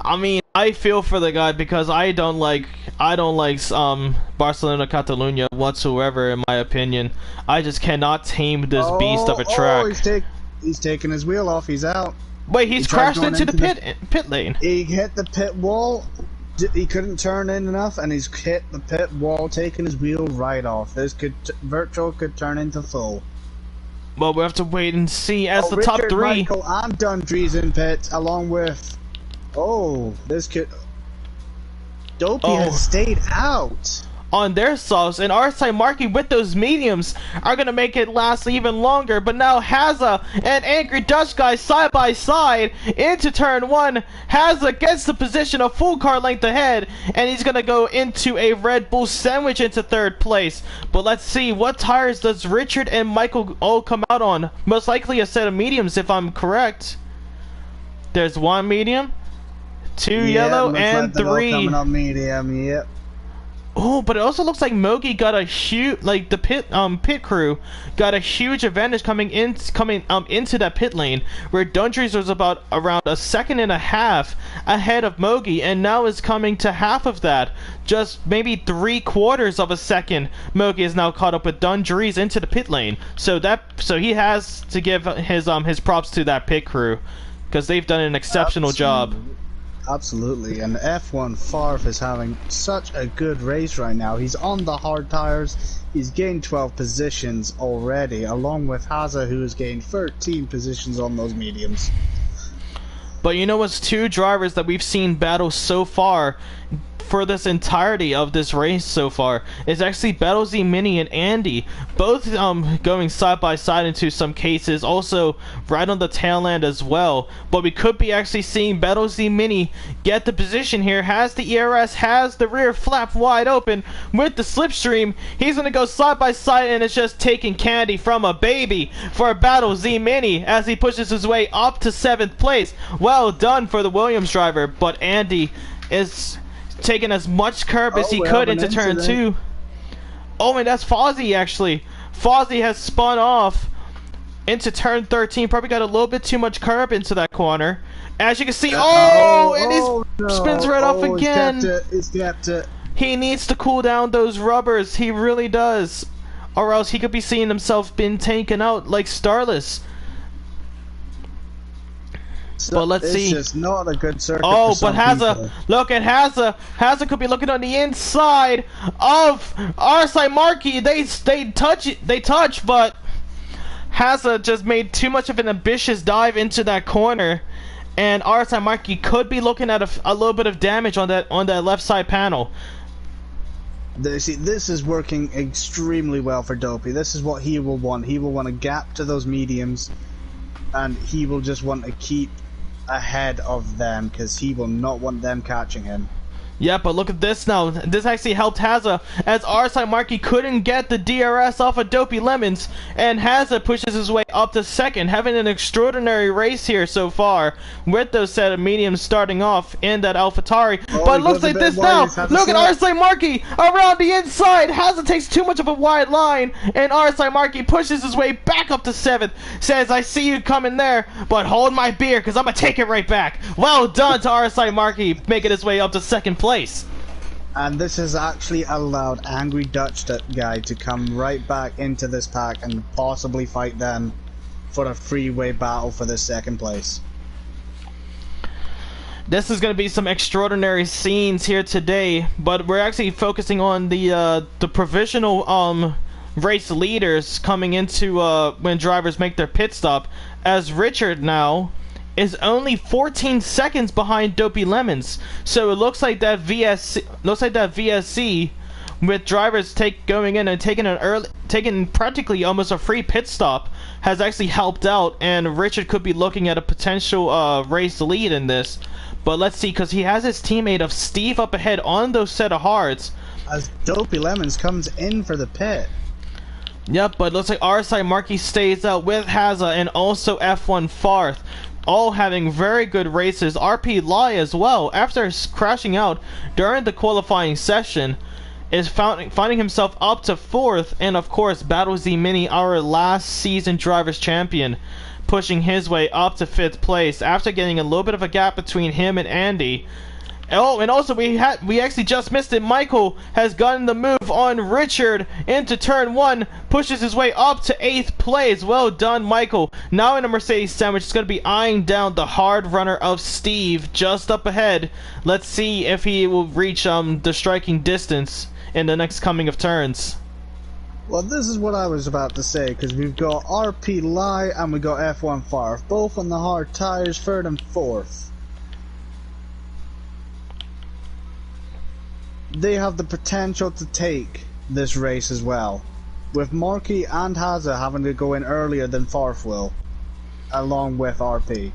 I mean, I feel for the guy because I don't like Barcelona Catalunya whatsoever, in my opinion. I just cannot tame this beast of a track.
He's taking his wheel off. He's out.
Wait, he's crashed into the pit lane.
He hit the pit wall. He couldn't turn in enough, and he's hit the pit wall, taking his wheel right off. This virtual could turn into full.
Well, we have to wait and see as the top 3.
Michael and Dundrees in pit, along with. This could. Dopey has stayed out
on their sauce, and our side Marky with those mediums are gonna make it last even longer. But now Haza and Angry Dutch Guy side by side into turn 1. Haza gets the position a full car length ahead, and he's gonna go into a Red Bull sandwich into 3rd place. But let's see, what tires does Richard and Michael all come out on? Most likely a set of mediums, if I'm correct. There's one medium, 2 yellow,
looks
and
like they're all
3.
coming up medium. Yep.
Oh, but it also looks like Mogi got a huge, like the pit crew got a huge advantage coming into that pit lane, where Dundrees was about around a second and a half ahead of Mogi, and now is coming to half of that, just maybe 3/4 of a second. Mogi is now caught up with Dundrees into the pit lane, so he has to give his props to that pit crew, because they've done an exceptional job.
Absolutely, and F1 Farf is having such a good race right now. He's on the hard tires, he's gained 12 positions already, along with Haza, who has gained 13 positions on those mediums.
But you know what's 2 drivers that we've seen battle so far for this entirety of this race so far is actually Battle Z Mini and Andy, both going side by side into some cases, also right on the tail end as well. But we could be actually seeing Battle Z Mini get the position here, has the ERS, has the rear flap wide open with the slipstream. He's gonna go side by side, and it's just taking candy from a baby for Battle Z Mini as he pushes his way up to 7th place. Well done for the Williams driver, but Andy is taking as much curb as he could into turn 2. Oh, and that's Fozzie actually. Fozzie has spun off into turn 13. Probably got a little bit too much curb into that corner. As you can see, he spins right off again.
He's kept it.
He needs to cool down those rubbers. He really does. Or else he could be seeing himself being taken out like Starless. But let's see.
It's just not a good circuit.
Oh, but Haza, look at Haza. Haza could be looking on the inside of RSI Markey. They touch, but Haza just made too much of an ambitious dive into that corner, and RSI Markey could be looking at a little bit of damage on that left side panel.
See, this is working extremely well for Dopey. This is what he will want. He will want a gap to those mediums, and he will just want to keep ahead of them because he will not want them catching him.
Yeah, but look at this now. This actually helped Haza as RSI Markey couldn't get the DRS off of Dopey Lemons, and Haza pushes his way up to 2nd, having an extraordinary race here so far with those set of mediums starting off in that AlphaTauri. But it looks like this now. Look at RSI Markey around the inside. Haza takes too much of a wide line, and RSI Markey pushes his way back up to 7th. Says, I see you coming there, but hold my beer because I'm going to take it right back. Well done to RSI Markey, making his way up to 2nd place.
And this has actually allowed Angry Dutch guy to come right back into this pack and possibly fight them for a freeway battle for the 2nd place.
This is going to be some extraordinary scenes here today, but we're actually focusing on the provisional race leaders coming into when drivers make their pit stop, as Richard now is only 14 seconds behind Dopey Lemons. So it looks like that VSC with drivers going in and taking practically almost a free pit stop has actually helped out, and Richard could be looking at a potential race lead in this. But let's see, because he has his teammate of Steve up ahead on those set of hards
as Dopey Lemons comes in for the pit.
Yep, but it looks like RSI Markey stays out with Haza and also F1 Farth, all having very good races. RP Lai as well, after crashing out during the qualifying session, is finding himself up to 4th, and of course Battle Z Mini, our last season drivers champion, pushing his way up to 5th place after getting a little bit of a gap between him and Andy. Oh, and also we actually just missed it. Michael has gotten the move on Richard into turn 1, pushes his way up to 8th place. Well done, Michael. Now in a Mercedes sandwich, it's going to be eyeing down the hard runner of Steve just up ahead. Let's see if he will reach the striking distance in the next coming of turns.
Well, this is what I was about to say, because we've got RP Lai and we got F1 Farf, both on the hard tires, 3rd and 4th. They have the potential to take this race as well, with Markey and Haza having to go in earlier than Farf will, along with RP.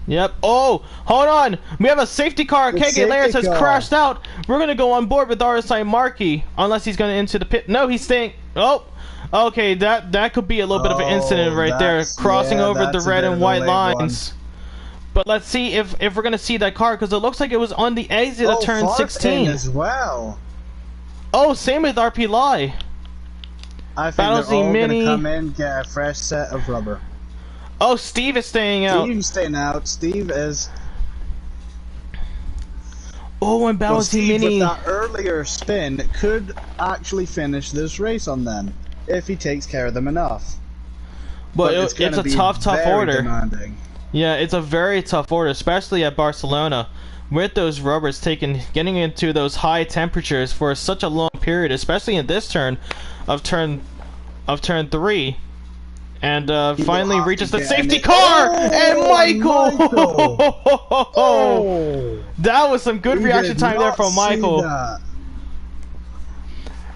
Yep. Oh, hold on. We have a safety car. KK Layers has crashed out. We're going to go on board with RSI Markey, unless he's going to into the pit. No, he's staying. Oh, okay. That could be a little bit of an incident right there, crossing over the red and white lines. But let's see if we're gonna see that car, because it looks like it was on the exit of turn 16
as well.
Oh, same with RP Lie.
I think they're all gonna come in, get a fresh set of rubber.
Oh, Steve is staying out.
Steve's staying out. Steve is.
Oh, and Balancing Mini.
With that earlier spin, could actually finish this race on them if he takes care of them enough.
But it's a tough order.
Demanding.
Yeah, it's a very tough order, especially at Barcelona, with those rubbers getting into those high temperatures for such a long period, especially in this turn of turn 3. And finally reaches the safety car, and Michael!
Oh,
that was some good reaction time there from Michael.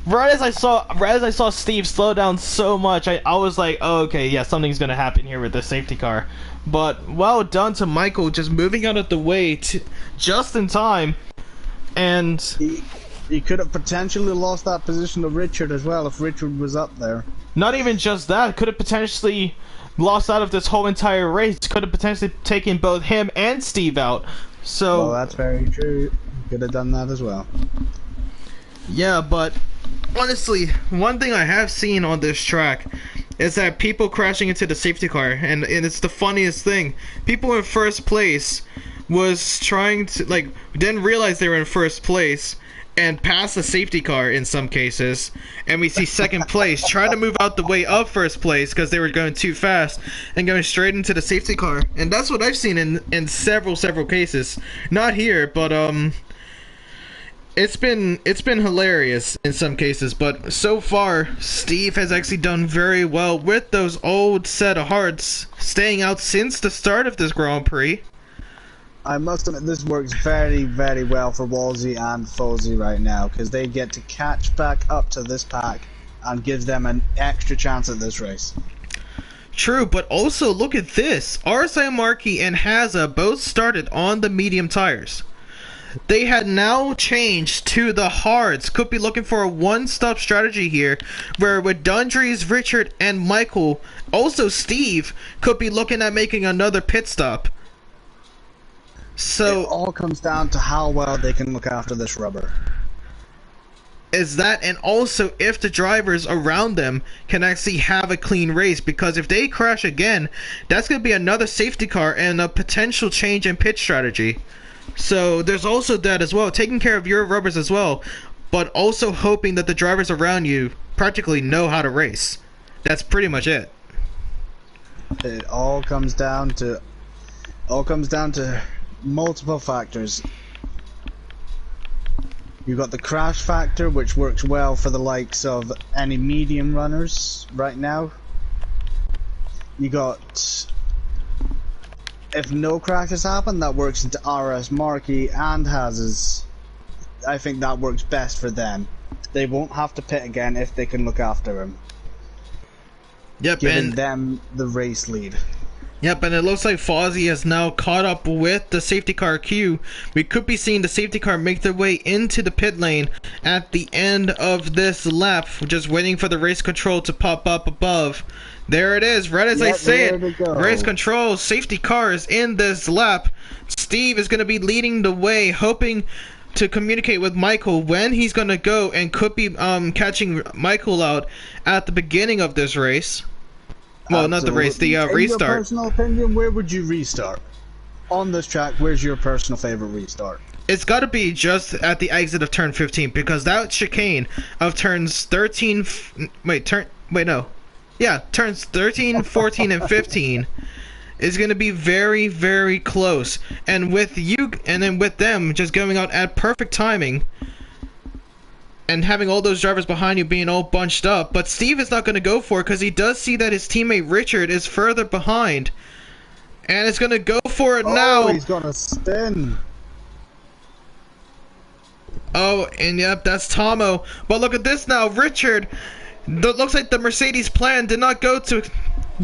Right as I saw Steve slow down so much, I was like, oh, okay, yeah, something's gonna happen here with the safety car. But well done to Michael, just moving out of the way just in time, and
he could have potentially lost that position to Richard as well if Richard was up there.
Not even just that, could have potentially lost out of this whole entire race. Could have potentially taken both him and Steve out. So
well, that's very true. Could have done that as well.
Yeah, but honestly, one thing I have seen on this track is that people crashing into the safety car, and it's the funniest thing. People in first place was trying to, like, didn't realize they were in first place and pass the safety car in some cases, and we see second place try to move out the way of first place because they were going too fast and going straight into the safety car. And that's what I've seen in several cases. Not here, but it's been hilarious in some cases. But so far, Steve has actually done very well with those old set of hearts, staying out since the start of this Grand Prix.
I must admit, this works very, very well for Wolsey and Fozzy right now, because they get to catch back up to this pack and gives them an extra chance at this race.
True, but also look at this. RSI Marquis and Hazza both started on the medium tires. They had now changed to the hards. Could be looking for a one-stop strategy here, where with Dundries, Richard, and Michael, also Steve, could be looking at making another pit stop. So
it all comes down to how well they can look after this rubber.
Is that, and also if the drivers around them can actually have a clean race, because if they crash again, that's going to be another safety car and a potential change in pit strategy. So there's also that as well, taking care of your rubbers as well, but also hoping that the drivers around you practically know how to race. That's pretty much it.
It all comes down to multiple factors. You've got the crash factor, which works well for the likes of any medium runners right now. You got, if no crashes happen, that works into RS Marquis and Haz's. I think that works best for them. They won't have to pit again if they can look after him.
Yep,
giving them the race lead.
Yep, and it looks like Fozzy has now caught up with the safety car queue. We could be seeing the safety car make their way into the pit lane at the end of this lap, just waiting for the race control to pop up above. There it is, right as I say it. Race control, safety cars in this lap. Steve is going to be leading the way, hoping to communicate with Michael when he's going to go, and could be catching Michael out at the beginning of this race. Well, not the race, the restart. In your
personal opinion, where would you restart? On this track, where's your personal favorite restart?
It's got to be just at the exit of turn 15, because that chicane of turns 13... turns 13, 14, and 15 is going to be very, very close. And with you, and then with them just going out at perfect timing, and having all those drivers behind you being all bunched up. But Steve is not going to go for it, because he does see that his teammate Richard is further behind. And it's going to go for it now.
Oh, he's going to spin.
Oh, and yep, that's Tomo. But look at this now. Richard, looks like the Mercedes plan did not go to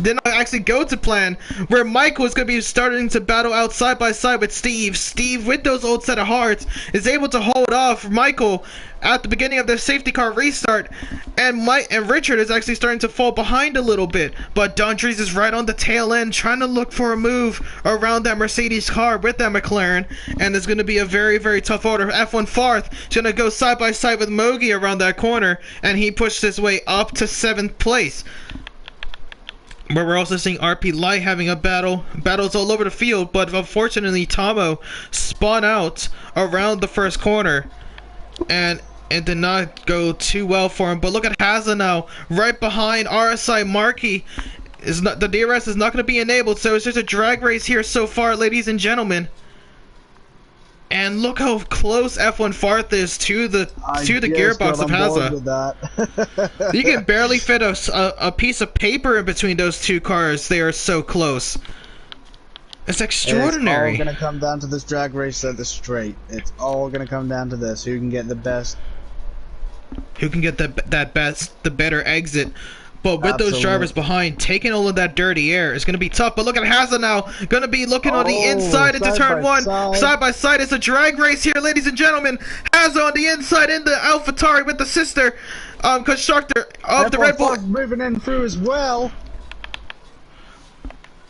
did not actually go to plan, where Michael is going to be starting to battle out side by side with Steve. Steve, with those old set of hearts, is able to hold off Michael at the beginning of the safety car restart, and Richard is actually starting to fall behind a little bit, but Dundries is right on the tail end trying to look for a move around that Mercedes car with that McLaren, and it's going to be a very, very tough order. F1 Farth is going to go side by side with Mogi around that corner, and he pushed his way up to 7th place. But we're also seeing RP Light having a battles all over the field, but unfortunately Tomo spun out around the first corner, and it did not go too well for him. But look at Hazza now, right behind RSI Markey. The DRS is not going to be enabled, so it's just a drag race here so far, ladies and gentlemen. And look how close F1 Farth is to the gearbox of Hazza. You can barely fit a piece of paper in between those two cars. They are so close. It's extraordinary.
It's all going to come down to this drag race at the straight. It's all going to come down to this. Who can get the best?
Who can get the better exit? But with those drivers behind, taking all of that dirty air is going to be tough. But look at Hazza now. Going to be looking on the inside into turn 1. Side by side. It's a drag race here, ladies and gentlemen. Hazza on the inside in the AlphaTauri with the sister constructor of the Red Bull.
Moving in through as well.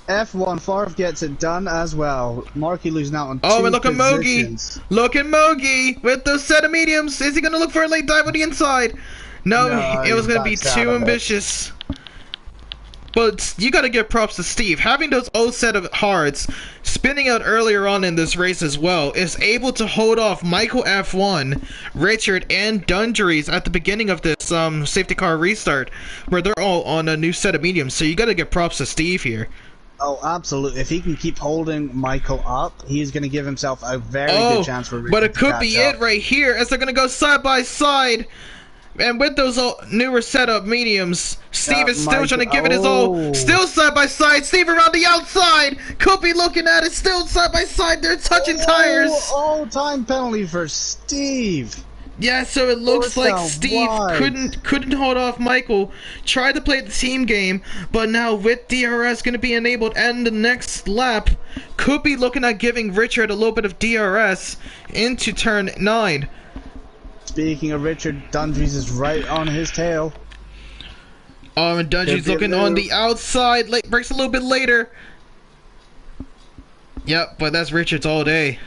F1 Farth gets it done as well. Markey losing out on two
and look at
positions.
Mogi. Look at Mogi with those set of mediums. Is he going to look for a late dive on the inside? No, it was going to be too ambitious. But you got to give props to Steve. Having those old set of hards spinning out earlier on in this race as well is able to hold off Michael F1, Richard, and Dundries at the beginning of this safety car restart, where they're all on a new set of mediums. So you got to give props to Steve here.
Oh, absolutely. If he can keep holding Michael up, he's going to give himself a very good chance for Richard.
But it could be it right here, as they're going to go side by side. And with those newer setup mediums, Steve is still trying to give it his all. Still side by side. Steve around the outside. Could be looking at it. Still side by side. They're touching tires.
All-time penalty for Steve.
Yeah, so it looks like Steve couldn't hold off Michael. Tried to play the team game, but now with DRS going to be enabled and the next lap could be looking at giving Richard a little bit of DRS into turn 9.
Speaking of Richard, Dundries is right on his tail.
And Dundries looking on the outside. Breaks a little bit later. Yep, but that's Richard's all day.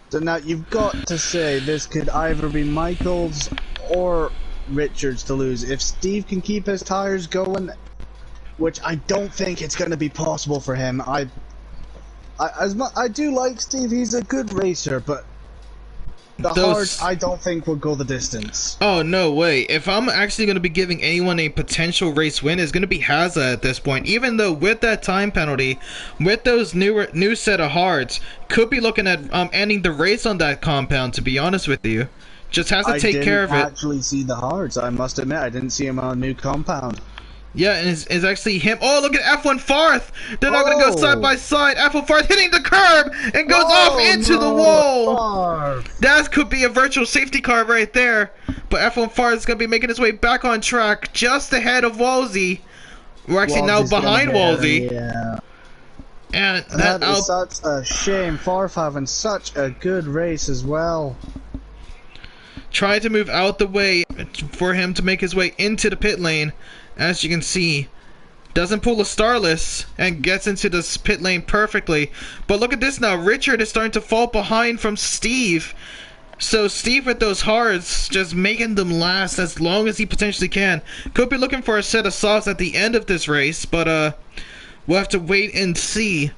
So now you've got to say this could either be Michael's or Richard's to lose. If Steve can keep his tires going, which I don't think it's going to be possible for him. I do like Steve, he's a good racer, but the hards I don't think will go the distance.
Oh, no way. If I'm actually going to be giving anyone a potential race win, it's going to be Hazza at this point. Even though with that time penalty, with those new set of hards, could be looking at ending the race on that compound, to be honest with you. Just has to take care of it.
I didn't actually see the hards, I must admit. I didn't see him on a new compound.
Yeah, and it's actually him. Oh, look at F1 Farth. They're not going to go side by side. F1 Farth hitting the curb and goes off into the wall. That could be a virtual safety car right there. But F1 Farth is going to be making his way back on track just ahead of Wolsey. We're actually now behind Wolsey.
Yeah.
And
that is such a shame. Farth having such a good race as well.
Trying to move out the way for him to make his way into the pit lane. As you can see, doesn't pull a starless and gets into this pit lane perfectly. But look at this now. Richard is starting to fall behind from Steve. So Steve with those hards, just making them last as long as he potentially can. Could be looking for a set of softs at the end of this race, but we'll have to wait and see.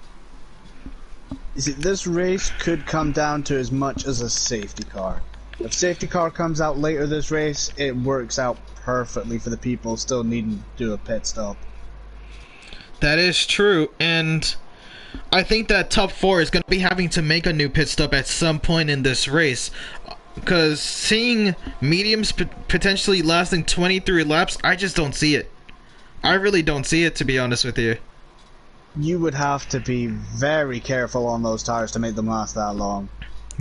You see, this race could come down to as much as a safety car. If safety car comes out later this race, it works out perfectly for the people still needing to do a pit stop.
That is true, and I think that top 4 is going to be having to make a new pit stop at some point in this race, because seeing mediums potentially lasting 23 laps, I just don't see it. I really don't see it, to be honest with you.
You would have to be very careful on those tires to make them last that long.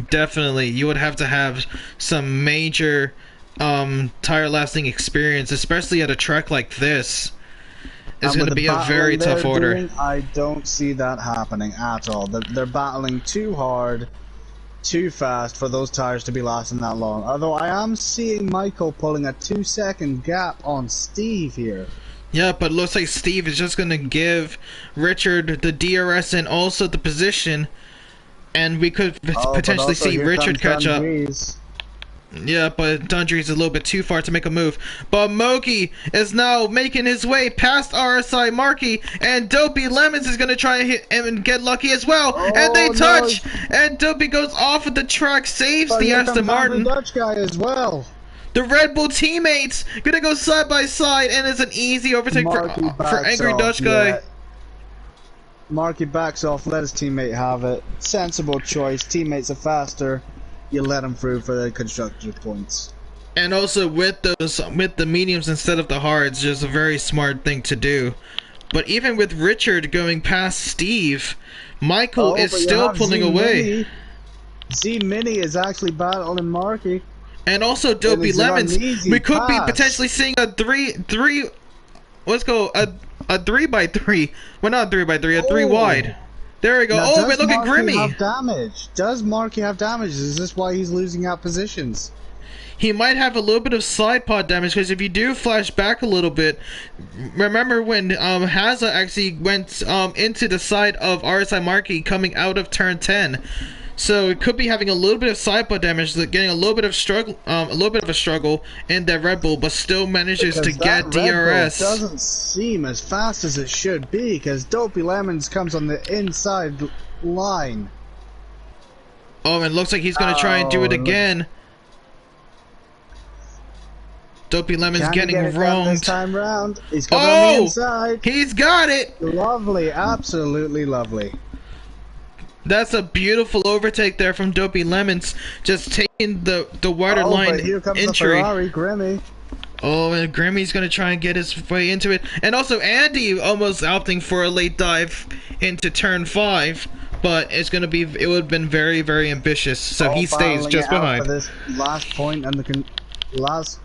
Definitely, you would have to have some major tire lasting experience, especially at a track like this. It's
And
going to
with
be
the
a very
battling
tough
they're
order.
doing, I don't see that happening at all. They're battling too hard, too fast for those tires to be lasting that long. Although I am seeing Michael pulling a 2-second gap on Steve here.
Yeah, but it looks like Steve is just going to give Richard the DRS and also the position, and we could potentially see Richard catch up. Yeah, but Dundree's a little bit too far to make a move. But Moki is now making his way past RSI Markey, and Dopey Lemons is going to try and hit and get lucky as well. And they touch, and Dopey goes off of the track, saves the Aston Martin.
The Dutch guy as well.
The Red Bull teammates gonna go side by side, and it's an easy overtake for Angry Dutch guy.
Yeah. Marky backs off, let his teammate have it. Sensible choice. Teammates are faster. You let them through for the constructor points.
And also with the mediums instead of the hards, just a very smart thing to do. But even with Richard going past Steve, Michael is still pulling away.
Z Mini is actually battling Marky.
And also Dopey Lemons, we could be potentially seeing a 3x3. Well, not 3x3, a 3 wide. There we go.
Now,
oh, wait, look at Grimmy.
Have damage? Does Marky have damage? Is this why he's losing out positions?
He might have a little bit of side pod damage, because if you do flash back a little bit, remember when Hazza actually went into the side of RSI Marky coming out of turn 10. So it could be having a little bit of side pod damage, getting a little bit of a struggle in that Red Bull, but still manages to get DRS.
Red Bull doesn't seem as fast as it should be, because Dopey Lemons comes on the inside line.
Oh, and it looks like he's gonna try and do it again. Dopey Lemons getting wronged
this time round. He's coming on the inside.
He's got it.
Lovely, absolutely lovely.
That's a beautiful overtake there from Dopey Lemons, just taking the water line
but here comes
entry.
The Ferrari, Grimmy.
Oh, and Grimmy's gonna try and get his way into it, and also Andy almost opting for a late dive into turn 5, but it would have been very, very ambitious. So he stays just behind.
For this last point and the last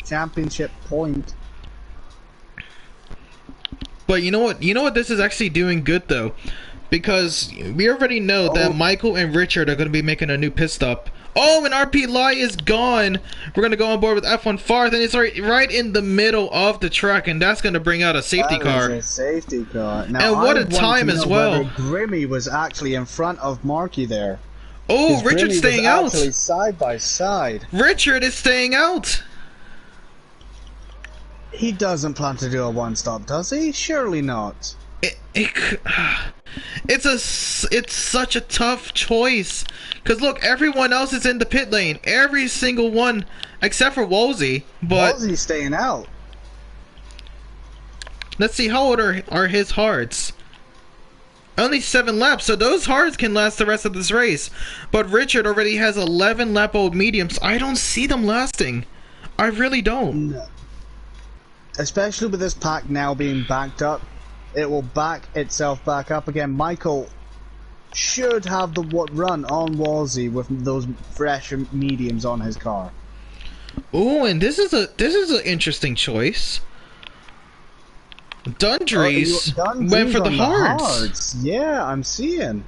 championship point.
But you know what? You know what this is actually doing good though. Because we already know that Michael and Richard are going to be making a new pit stop. Oh, and RP Lai is gone. We're going to go on board with F1 Farth, and it's right in the middle of the track, and that's going to bring out a safety car.
That is a safety car. Now,
and what a time as well.
Grimmy was actually in front of Marky there.
Oh, Richard's staying out.
Actually side by side.
Richard is staying out.
He doesn't plan to do a one-stop, does he? Surely not.
It's such a tough choice, because look, everyone else is in the pit lane, every single one except for Woolsey. But
Woolsey's staying out.
Let's see, how old are his hards? Only 7 laps, so those hards can last the rest of this race. But Richard already has 11 lap old mediums. I don't see them lasting. I really don't.
No. Especially with this pack now being backed up. It will back itself back up again. Michael should have the run on Wolsey with those fresh mediums on his car.
Oh, and this is an interesting choice. Dundree's went for the hards.
Yeah, I'm seeing.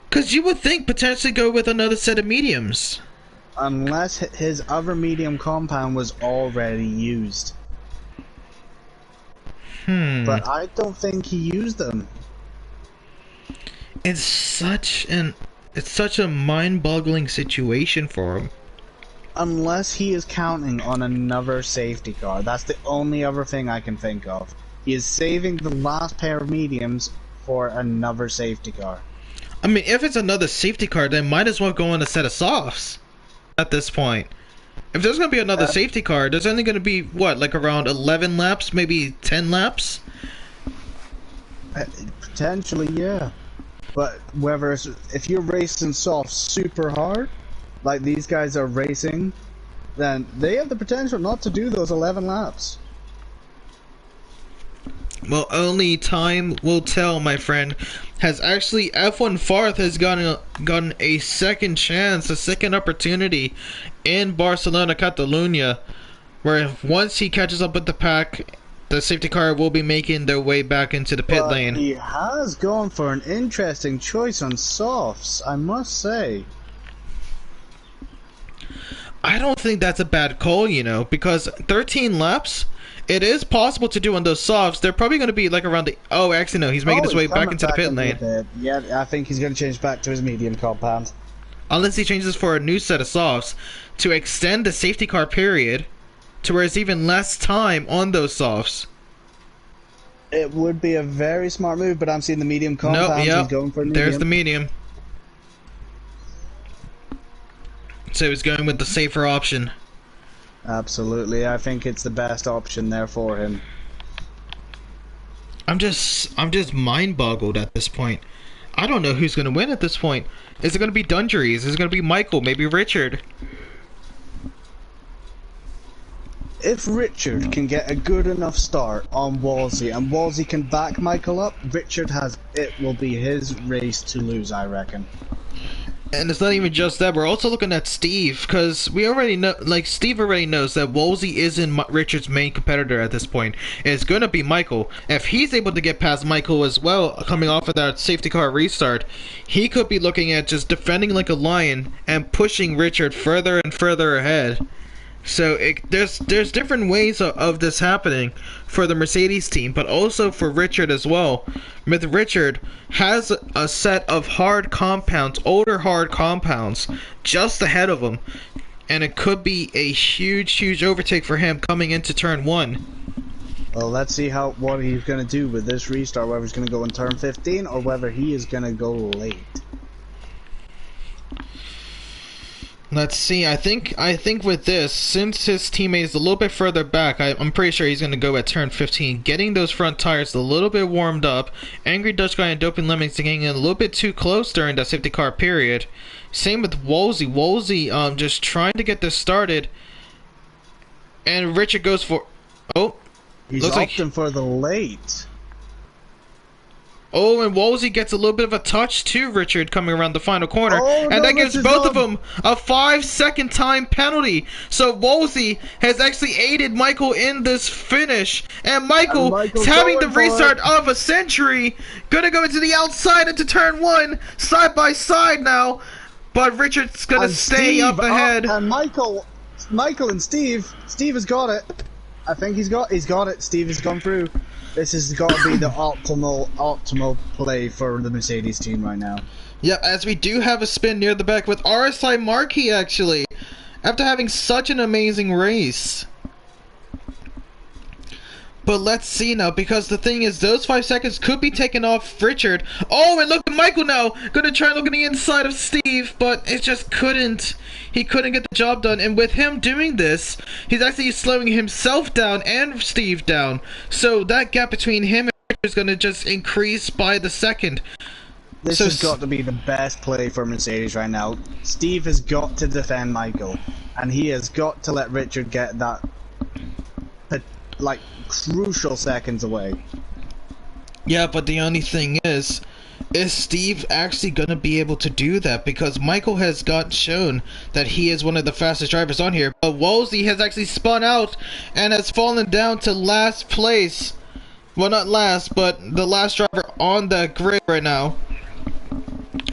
Because you would think potentially go with another set of mediums.
Unless his other medium compound was already used. But I don't think he used them.
It's such a mind-boggling situation for him.
Unless he is counting on another safety car. That's the only other thing I can think of. He is saving the last pair of mediums for another safety car.
I mean, if it's another safety car, then might as well go on a set of softs at this point. If there's going to be another safety car, there's only going to be, what, like around 11 laps, maybe 10 laps?
Potentially, yeah. But whether if you're racing soft super hard, like these guys are racing, then they have the potential not to do those 11 laps.
Well, only time will tell, my friend. Has actually F1 Farth has gotten a second chance, a second opportunity in Barcelona, Catalunya, where once he catches up with the pack, the safety car will be making their way back into the pit lane.
He has gone for an interesting choice on softs, I must say.
I don't think that's a bad call, you know, because 13 laps, it is possible to do on those softs. They're probably going to be like around the... Oh, actually, no, he's making his way back into the pit lane.
Yeah, I think he's going to change back to his medium compound.
Unless he changes for a new set of softs to extend the safety car period to where it's even less time on those softs.
It would be a very smart move, but I'm seeing the medium compound.
Nope, yep.
He's going for a medium.
There's the medium. So he's going with the safer option.
Absolutely, I think it's the best option there for him.
I'm just mind boggled at this point. I don't know who's gonna win at this point. Is it gonna be Dungeries? Is it gonna be Michael? Maybe Richard?
If Richard can get a good enough start on Wolsey and Wolsey can back Michael up, it will be his race to lose, I reckon.
And it's not even just that, we're also looking at Steve, because we already know, like, Steve already knows that Wolsey isn't Richard's main competitor at this point. It's going to be Michael. If he's able to get past Michael as well, coming off of that safety car restart, he could be looking at just defending like a lion and pushing Richard further and further ahead. So there's different ways of this happening for the Mercedes team, but also for Richard as well. With Richard has a set of hard compounds, older hard compounds, just ahead of him, and it could be a huge overtake for him coming into turn 1.
Well, let's see what he's going to do with this restart, whether he's going to go in turn 15 or whether he is going to go late.
Let's see. I think with this, since his teammate is a little bit further back, I'm pretty sure he's going to go at turn 15, getting those front tires a little bit warmed up. Angry Dutch Guy and Doping Lemmings getting a little bit too close during that safety car period. Same with Wolsey. Wolsey just trying to get this started, and Richard goes for... Oh,
he's opting for the late.
Oh, and Wolsey gets a little bit of a touch to Richard coming around the final corner.
Oh,
and that gives both of them a 5-second time penalty. So Wolsey has actually aided Michael in this finish. And Michael's having the restart of a century. Gonna go into the outside into turn 1. Side by side now. But Richard's gonna stay up ahead.
And Michael and Steve has got it. I think he's got it. Steve has gone through. This has got to be the optimal play for the Mercedes team right now.
Yep, as we do have a spin near the back with RSI Marquis, actually, after having such an amazing race. But let's see now, because the thing is, those 5 seconds could be taken off Richard. Oh, and look at Michael now, gonna try and look at the inside of Steve, but it just couldn't. He couldn't get the job done, and with him doing this, he's actually slowing himself down and Steve down. So that gap between him and Richard is gonna just increase by the second.
This has got to be the best play for Mercedes right now. Steve has got to defend Michael, and he has got to let Richard get that, like, crucial seconds away.
Yeah, but the only thing is Steve actually gonna be able to do that? Because Michael has got shown that he is one of the fastest drivers on here, but Wolsey has actually spun out and has fallen down to last place. Well, not last, but the last driver on the grid right now.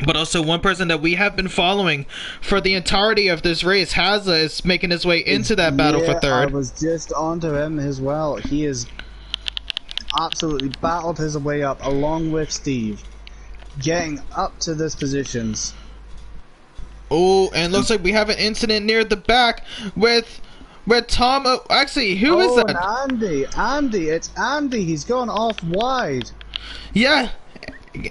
But also one person that we have been following for the entirety of this race, Hazza, is making his way into that battle for third.
I was just onto him as well. He has absolutely battled his way up along with Steve, getting up to this positions.
Oh, and looks like we have an incident near the back with Tom. Actually, who is that?
Andy. It's Andy. He's gone off wide.
Yeah.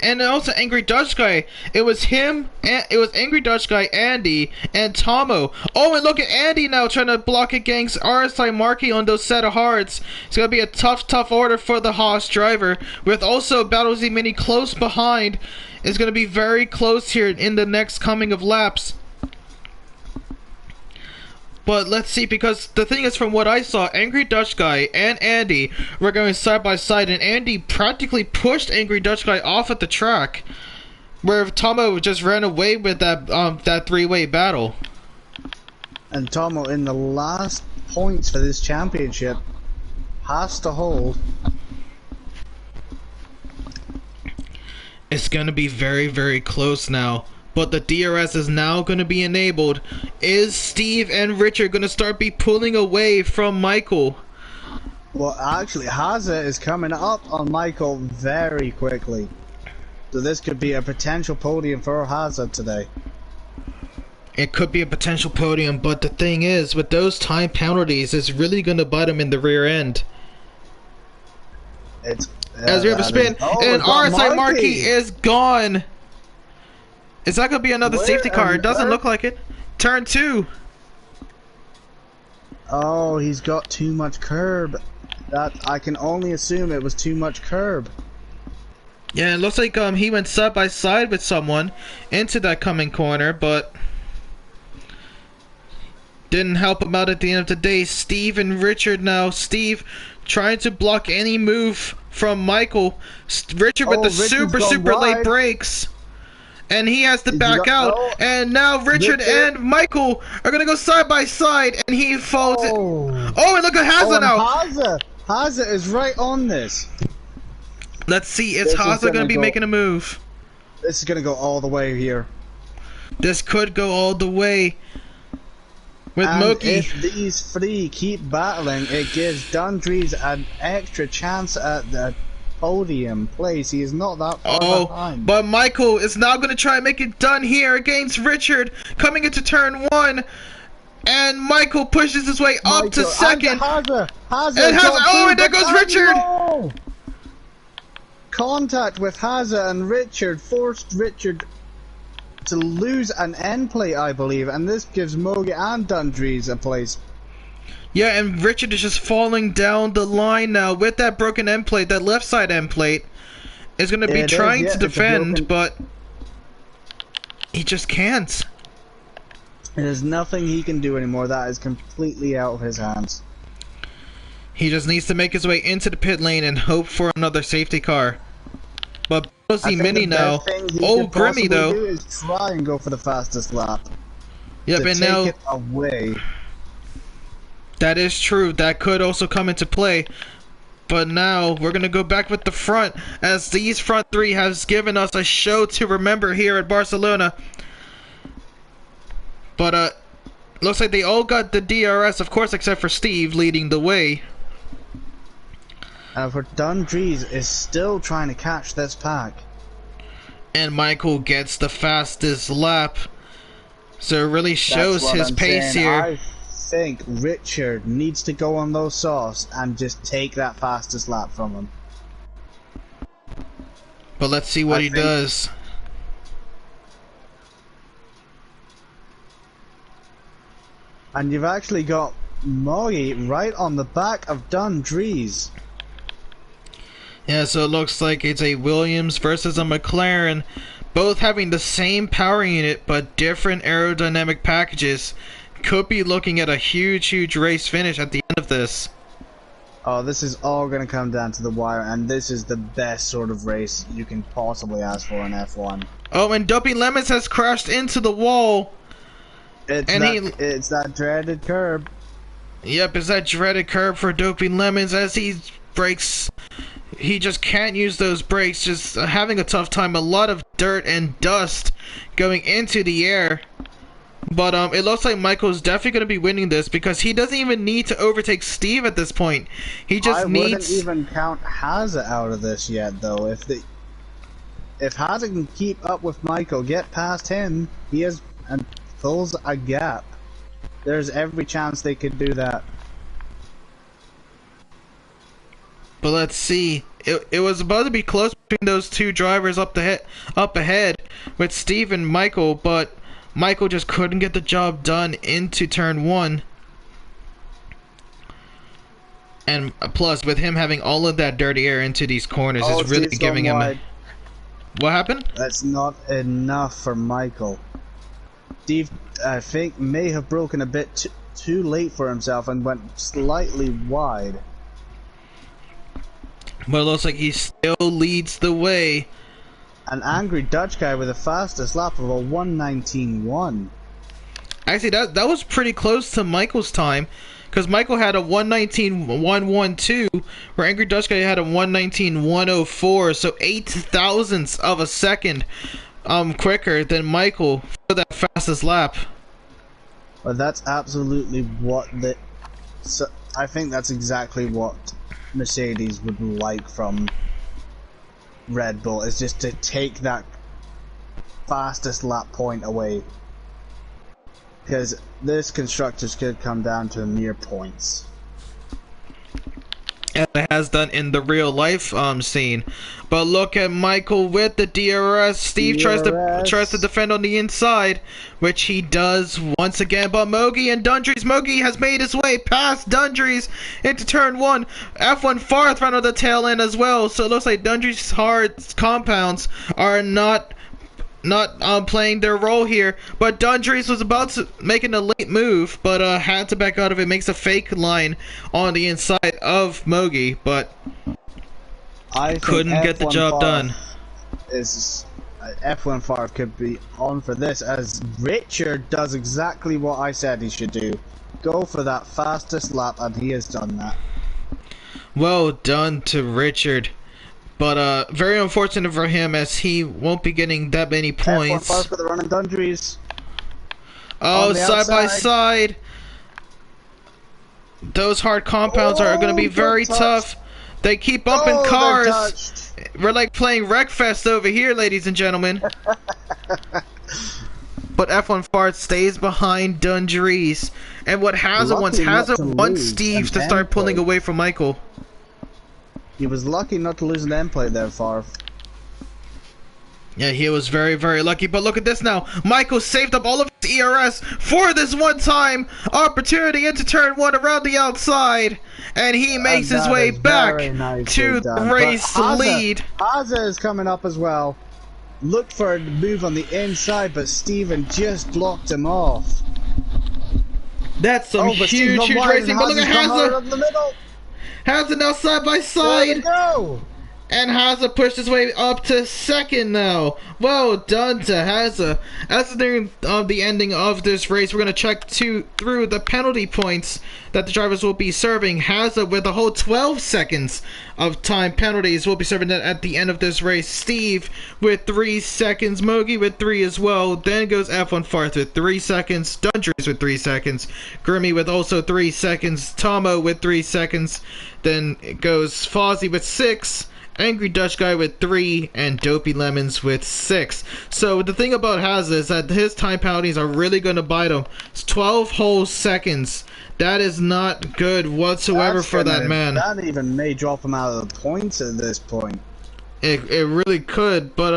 And also Angry Dutch Guy. It was him, and it was Angry Dutch Guy, Andy, and Tomo. Oh, and look at Andy now trying to block against RSI Marquis on those set of hards. It's going to be a tough order for the Haas driver, with also Battle Z Mini close behind. It's going to be very close here in the next coming of laps. But let's see, because the thing is, from what I saw, Angry Dutch Guy and Andy were going side by side, and Andy practically pushed Angry Dutch Guy off at the track, where Tomo just ran away with that three-way battle.
And Tomo, in the last points for this championship, has to hold.
It's going to be very, very close now. But the DRS is now going to be enabled. Is Steve and Richard going to start pulling away from Michael?
Well, actually, Haza is coming up on Michael very quickly. So this could be a potential podium for Haza today.
It could be a potential podium, but the thing is, with those time penalties, it's really going to bite him in the rear end. As we have a spin, and RSI Marquis is gone. Is that going to be another safety car? It doesn't look like it. Turn 2.
Oh, he's got too much curb. That I can only assume it was too much curb.
Yeah, it looks like he went side by side with someone into that coming corner, but didn't help him out at the end of the day. Steve and Richard now. Steve trying to block any move from Michael. Richard with the super late brakes. And he has to back out. And now Richard and Michael are going to go side by side. And he falls. Oh, and look at Haza now.
Haza is right on this.
Let's see. Is Haza going to be making a move?
This is going to go all the way here.
This could go all the way. With Moki.
If these three keep battling, it gives Dundrees an extra chance at the podium place. He is not that far behind.
But Michael is now going to try and make it done here against Richard, coming into turn 1. And Michael pushes his way up to second. And there goes Richard!
No! Contact with Haza and Richard forced Richard to lose an end plate, I believe, and this gives Mogi and Dundrees a place.
Yeah, and Richard is just falling down the line now with that broken end plate. That left side end plate is going to be trying to defend, but he just can't.
There's nothing he can do anymore. That is completely out of his hands.
He just needs to make his way into the pit lane and hope for another safety car. But see Mini now. Oh, Grimmy though.
Do is try and go for the fastest lap.
Yep, and now
it away.
That is true. That could also come into play. But now we're gonna go back with the front, as these front three has given us a show to remember here at Barcelona. But looks like they all got the DRS, of course, except for Steve leading the way.
For Dundrees is still trying to catch this pack.
And Michael gets the fastest lap. So it really shows his pace here.
I think Richard needs to go on those softs and just take that fastest lap from him.
But let's see what he does.
And you've actually got Moggy right on the back of Dundrees.
Yeah, so it looks like it's a Williams versus a McLaren, both having the same power unit but different aerodynamic packages. Could be looking at a huge race finish at the end of this.
Oh, this is all going to come down to the wire, and this is the best sort of race you can possibly ask for in F1.
Oh, and Dopey Lemons has crashed into the wall.
It's that dreaded curb.
Yep, it's that dreaded curb for Dopey Lemons as he brakes. He just can't use those brakes, just having a tough time. A lot of dirt and dust going into the air. But it looks like Michael's definitely going to be winning this because he doesn't even need to overtake Steve at this point. He just needs...
I wouldn't even count Haza out of this yet, though. If Haza can keep up with Michael, get past him, he has and fills a gap. There's every chance they could do that.
But let's see. It was about to be close between those two drivers up ahead with Steve and Michael, but Michael just couldn't get the job done into turn 1. And plus, with him having all of that dirty air into these corners, is really giving him... What happened?
That's not enough for Michael. Steve, I think, may have broken a bit too late for himself and went slightly wide.
But it looks like he still leads the way.
An angry Dutch guy with the fastest lap of a 1:19.1.
Actually, that was pretty close to Michael's time, because Michael had a 1:19.112, where Angry Dutch Guy had a 1:19.104, so 0.8 of a second quicker than Michael for that fastest lap.
Well, that's absolutely what I think that's exactly what Mercedes would like from Red Bull, is just to take that fastest lap point away. Because this constructors could come down to mere points.
As it has done in the real life scene. But look at Michael with the DRS. Steve tries to defend on the inside, which he does once again. But Mogi and Dundrees. Mogi has made his way past Dundrees into turn 1. F1 Farth ran on the tail end as well. So it looks like Dundrees' hard compounds are not playing their role here, but Dundrees was about to make a late move, but had to back out of it. Makes a fake line on the inside of Mogi, but
I
couldn't get the job done.
F1 Far could be on for this, as Richard does exactly what I said he should do. Go for that fastest lap, and he has done that.
Well done to Richard. But very unfortunate for him, as he won't be getting that many points.
F1 for the run and Dundrees.
Oh, side by side. Those hard compounds are going to be very tough. They keep bumping cars. We're like playing Wreckfest over here, ladies and gentlemen. But F1 Fart stays behind Dundrees. And what Hazard wants, Hazard wants Steve to start pulling away from Michael.
He was lucky not to lose an end plate there, Favre.
Yeah, he was very, very lucky. But look at this now. Michael saved up all of his ERS for this one-time opportunity into turn 1 around the outside. And he makes his way back to the race lead.
Haza is coming up as well. Looked for a move on the inside, but Steven just blocked him off.
That's some huge racing. But look at Haza. Haza now side by side.
Go.
And Haza pushed his way up to second now. Well done to Haza. As nearing the ending of this race, we're going to check through the penalty points that the drivers will be serving. Haza with a whole 12 seconds of time penalties will be serving that at the end of this race. Steve with 3 seconds. Mogi with 3 as well. Then goes F1 Farth with 3 seconds. Dundrees with 3 seconds. Grimmy with also 3 seconds. Tomo with 3 seconds. Then it goes Fozzie with 6. Angry Dutch Guy with 3, and Dopey Lemons with 6. So the thing about Haza is that his time penalties are really going to bite him. It's 12 whole seconds. That is not good whatsoever for that man.
That even may drop him out of the points at this point.
It really could, but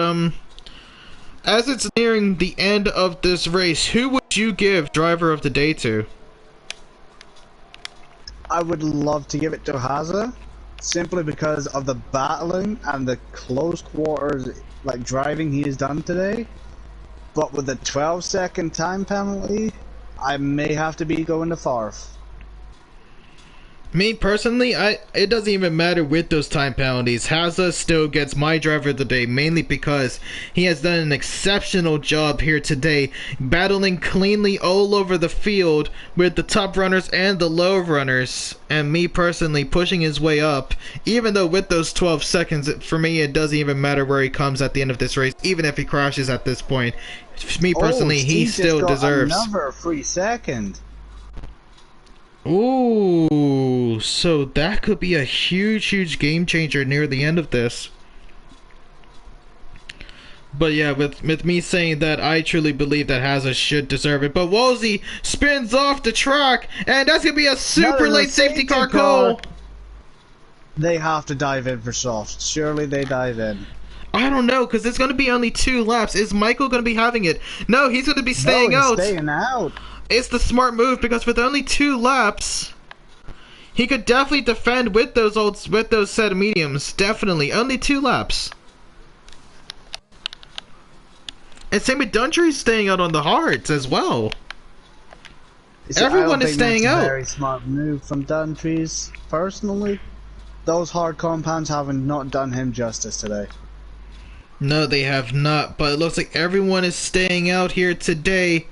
as it's nearing the end of this race, who would you give driver of the day to?
I would love to give it to Haza. Simply because of the battling and the close quarters like driving he has done today. But with the 12-second time penalty, I may have to be going to Favre.
Me personally, it doesn't even matter with those time penalties. Haza still gets my driver of the day, mainly because he has done an exceptional job here today, battling cleanly all over the field with the top runners and the low runners, and me personally pushing his way up. Even though with those 12 seconds, for me it doesn't even matter where he comes at the end of this race, even if he crashes at this point. Me personally, he still deserves
another free second.
Ooh, so that could be a huge game changer near the end of this. But yeah, with me saying that, I truly believe that Haza should deserve it. But Woolsey spins off the track, and that's going to be a super late safety car call.
They have to dive in for soft. Surely they dive in.
I don't know, because it's going to be only 2 laps. Is Michael going to be having it? No, he's going to be staying out.
Staying out.
It's the smart move, because with only 2 laps, he could definitely defend with those set of mediums. Definitely, only 2 laps. And same with Dundry staying out on the hards as well.
See,
Everyone is staying
that's
out.
a very smart move from Dundrees. Personally, those hard compounds have not done him justice today.
No, they have not. But it looks like everyone is staying out here today.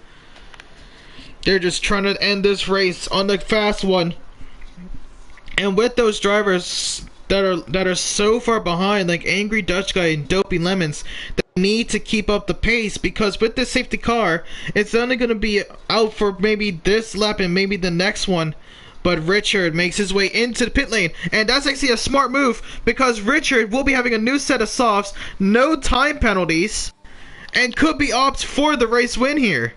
They're just trying to end this race on the fast one. And with those drivers that are so far behind, like Angry Dutch Guy and Dopey Lemons, they need to keep up the pace, because with this safety car, it's only going to be out for maybe this lap and maybe the next one. But Richard makes his way into the pit lane, and that's actually a smart move, because Richard will be having a new set of softs, no time penalties, and could be opt for the race win here.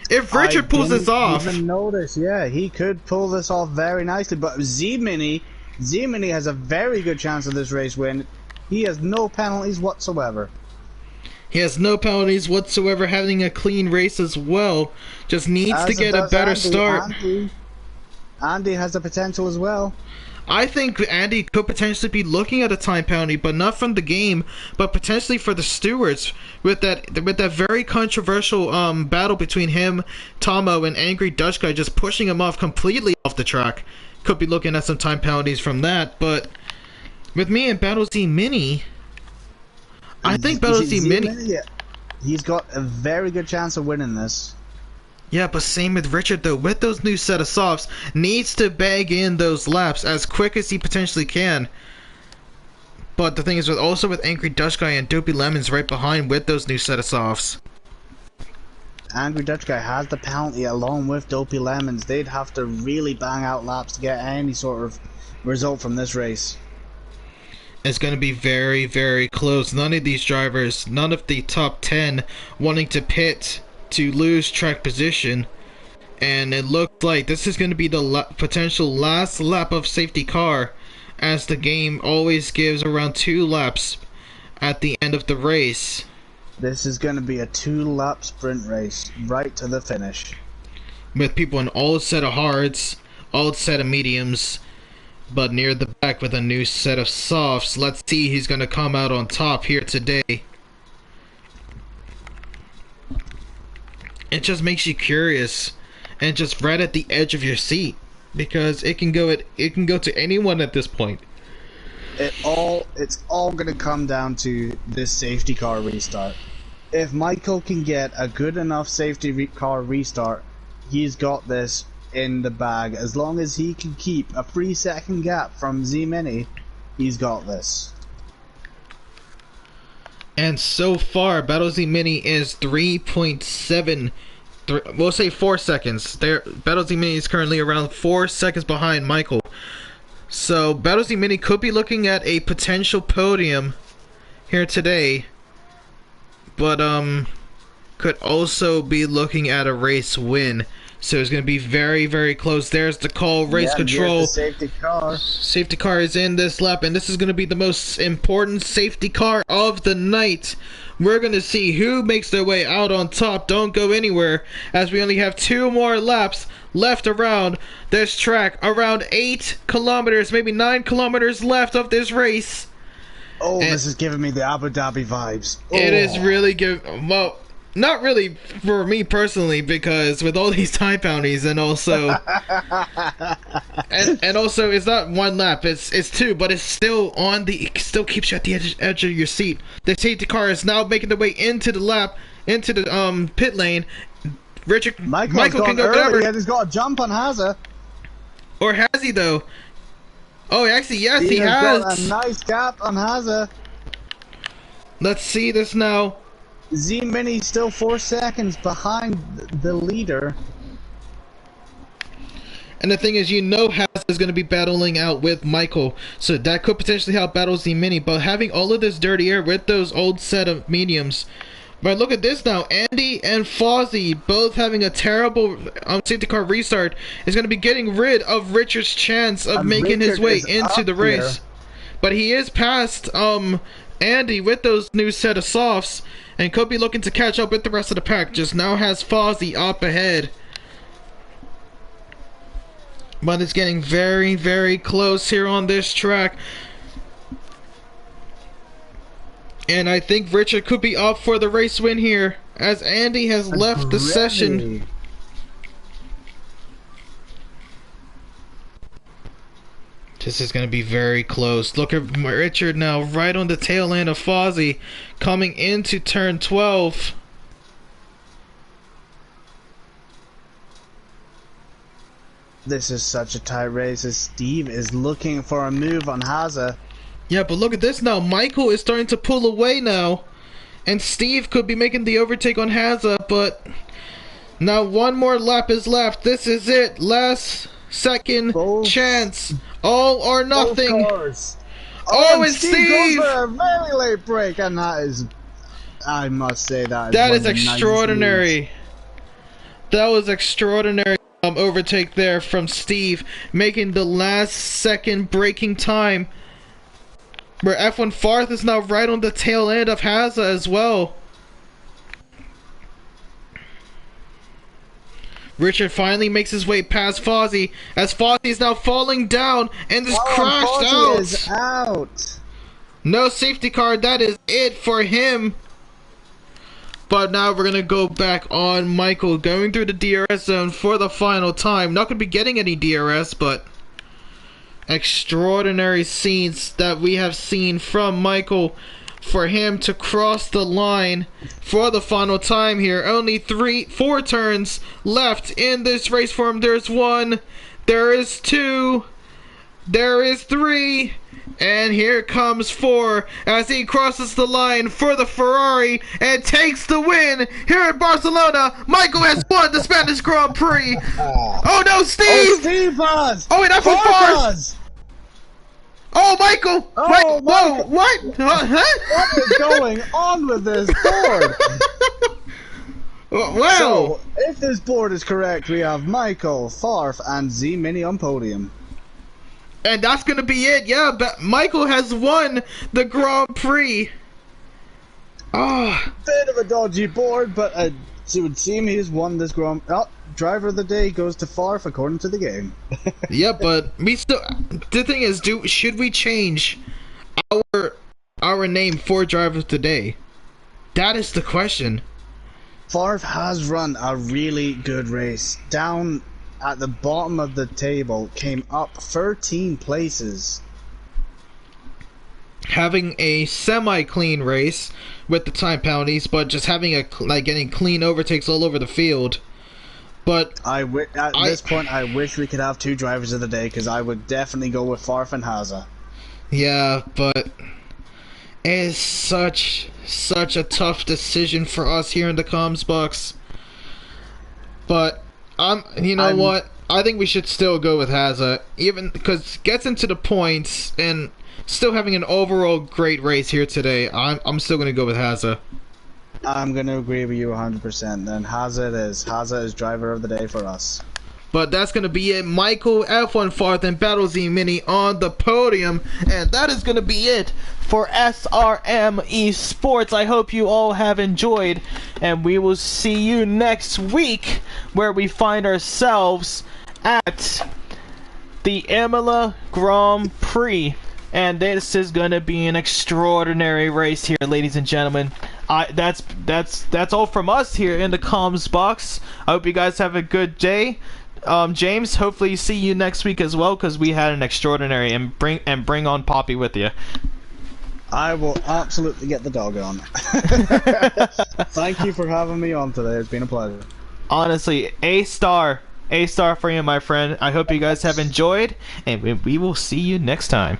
If Richard pulls this off,
even notice, yeah, he could pull this off very nicely. But Z-Mini has a very good chance of this race win. He has no penalties whatsoever.
He has no penalties whatsoever, having a clean race as well. Just needs to get a better start.
Andy has the potential as well.
I think Andy could potentially be looking at a time penalty, but not from the game, but potentially for the stewards, with that very controversial battle between him, Tomo, and Angry Dutch Guy, just pushing him off completely off the track. Could be looking at some time penalties from that. But with me and Battle Z Mini, I think Battle Z Mini,
yeah, he's got a very good chance of winning this.
Yeah, but same with Richard though. With those new set of softs, needs to bag in those laps as quick as he potentially can. But the thing is, also with Angry Dutch Guy and Dopey Lemons right behind with those new set of softs.
Angry Dutch Guy has the penalty along with Dopey Lemons. They'd have to really bang out laps to get any sort of result from this race.
It's going to be very, very close. None of these drivers, none of the top 10 wanting to pit to lose track position, and it looks like this is going to be the potential last lap of safety car, as the game always gives around 2 laps at the end of the race.
This is going to be a 2-lap sprint race right to the finish,
with people in old set of hards, old set of mediums, but near the back with a new set of softs. Let's see who's going to come out on top here today. It just makes you curious, and just right at the edge of your seat, because it can go to anyone at this point.
It's all going to come down to this safety car restart. If Michael can get a good enough safety car restart, he's got this in the bag. As long as he can keep a 3-second gap from Z-Mini, he's got this.
And so far, Battle Z Mini is 3.7. We'll say 4 seconds. Battle Z Mini is currently around 4 seconds behind Michael. So Battle Z Mini could be looking at a potential podium here today, but could also be looking at a race win. So it's going to be very, very close. There's the call, race control.
The safety car.
Safety car is in this lap, and this is going to be the most important safety car of the night. We're going to see who makes their way out on top. Don't go anywhere, as we only have 2 more laps left around this track. Around 8 kilometers, maybe 9 kilometers left of this race.
Oh, and this is giving me the Abu Dhabi vibes.
It is really good. Well, not really for me personally, because with all these time penalties, and also and also it's not 1 lap, it's 2, but it's still it still keeps you at the edge of your seat. The safety car is now making their way into the pit lane. Michael can go
early, and he's got a jump on Hazza.
Or has he though? Oh, actually, yes, he
has.
Got
a nice gap on Hazza.
Let's see this now.
Z-Mini still 4 seconds behind the leader.
And the thing is, Hazza is going to be battling out with Michael, so that could potentially help Battle Z-Mini. But having all of this dirty air with those old set of mediums. But look at this now, Andy and Fozzie both having a terrible safety car restart is going to be getting rid of Richard's chance of making his way into the race. But he is past Andy with those new set of softs, and could be looking to catch up with the rest of the pack. Just now has Fozzie up ahead. But it's getting very, very close here on this track. And I think Richard could be up for the race win here, as Andy has left the session. This is going to be very close. Look at Richard now, right on the tail end of Fozzie, coming into turn 12.
This is such a tight race as Steve is looking for a move on Haza.
Yeah, but look at this now. Michael is starting to pull away now. And Steve could be making the overtake on Haza, but now one more lap is left. This is it. Last second chance. All or nothing.
Oh, and Steve goes for a very late break, and that is, I must say, that
is extraordinary. That was extraordinary overtake there from Steve, making the last second braking time. Where F1 Farth is now right on the tail end of Haza as well. Richard finally makes his way past Fozzie, as Fozzie is now falling down and is crashed out.
Is out.
No safety car, that is it for him. But now we're going to go back on Michael, going through the DRS zone for the final time. Not going to be getting any DRS, but extraordinary scenes that we have seen from Michael for him to cross the line for the final time here. Only 4 turns left in this race for him. There's 1, there is 2, there is 3, and here comes 4 as he crosses the line for the Ferrari and takes the win here at Barcelona. Michael has won the Spanish Grand Prix. Oh no, Steve!
Oh, Steve was!
Oh, wait, that's for Farth! Oh, Michael!
Oh,
Michael! Whoa,
Michael.
what? Huh?
What is going on with this board?
Wow!
So, if this board is correct, we have Michael, Farth, and Z-Mini on podium.
And that's gonna be it, yeah, but Michael has won the Grand Prix.
Bit of a dodgy board, but it would seem he's won this Grand Prix. Oh, driver of the day goes to Farth according to the game.
Yeah, but we still. The thing is, should we change our name for driver of the day? That is the question.
Farth has run a really good race. Down at the bottom of the table, came up 13 places.
Having a semi-clean race with the time penalties, but just having getting clean overtakes all over the field. But
at this point, I wish we could have 2 drivers of the day, because I would definitely go with Farth and Haza.
Yeah, but it is such a tough decision for us here in the comms box. But you know what? I think we should still go with Haza, even because gets into the points and still having an overall great race here today. I'm still going to go with Haza.
I'm going to agree with you 100%. Then Haza it is. Haza is driver of the day for us.
But that's going to be it. Michael, F1 Farth, and Battle Z Mini on the podium. And that is going to be it for SRM Esports. I hope you all have enjoyed. And we will see you next week, where we find ourselves at the Imola Grand Prix. And this is going to be an extraordinary race here, ladies and gentlemen. That's all from us here in the comms box. I hope you guys have a good day. James, hopefully see you next week as well, because we had an extraordinary, and bring on Poppy with you.
I will absolutely get the dog on. Thank you for having me on today. It's been a pleasure.
Honestly, A star for you, my friend. I hope you guys have enjoyed, and we will see you next time.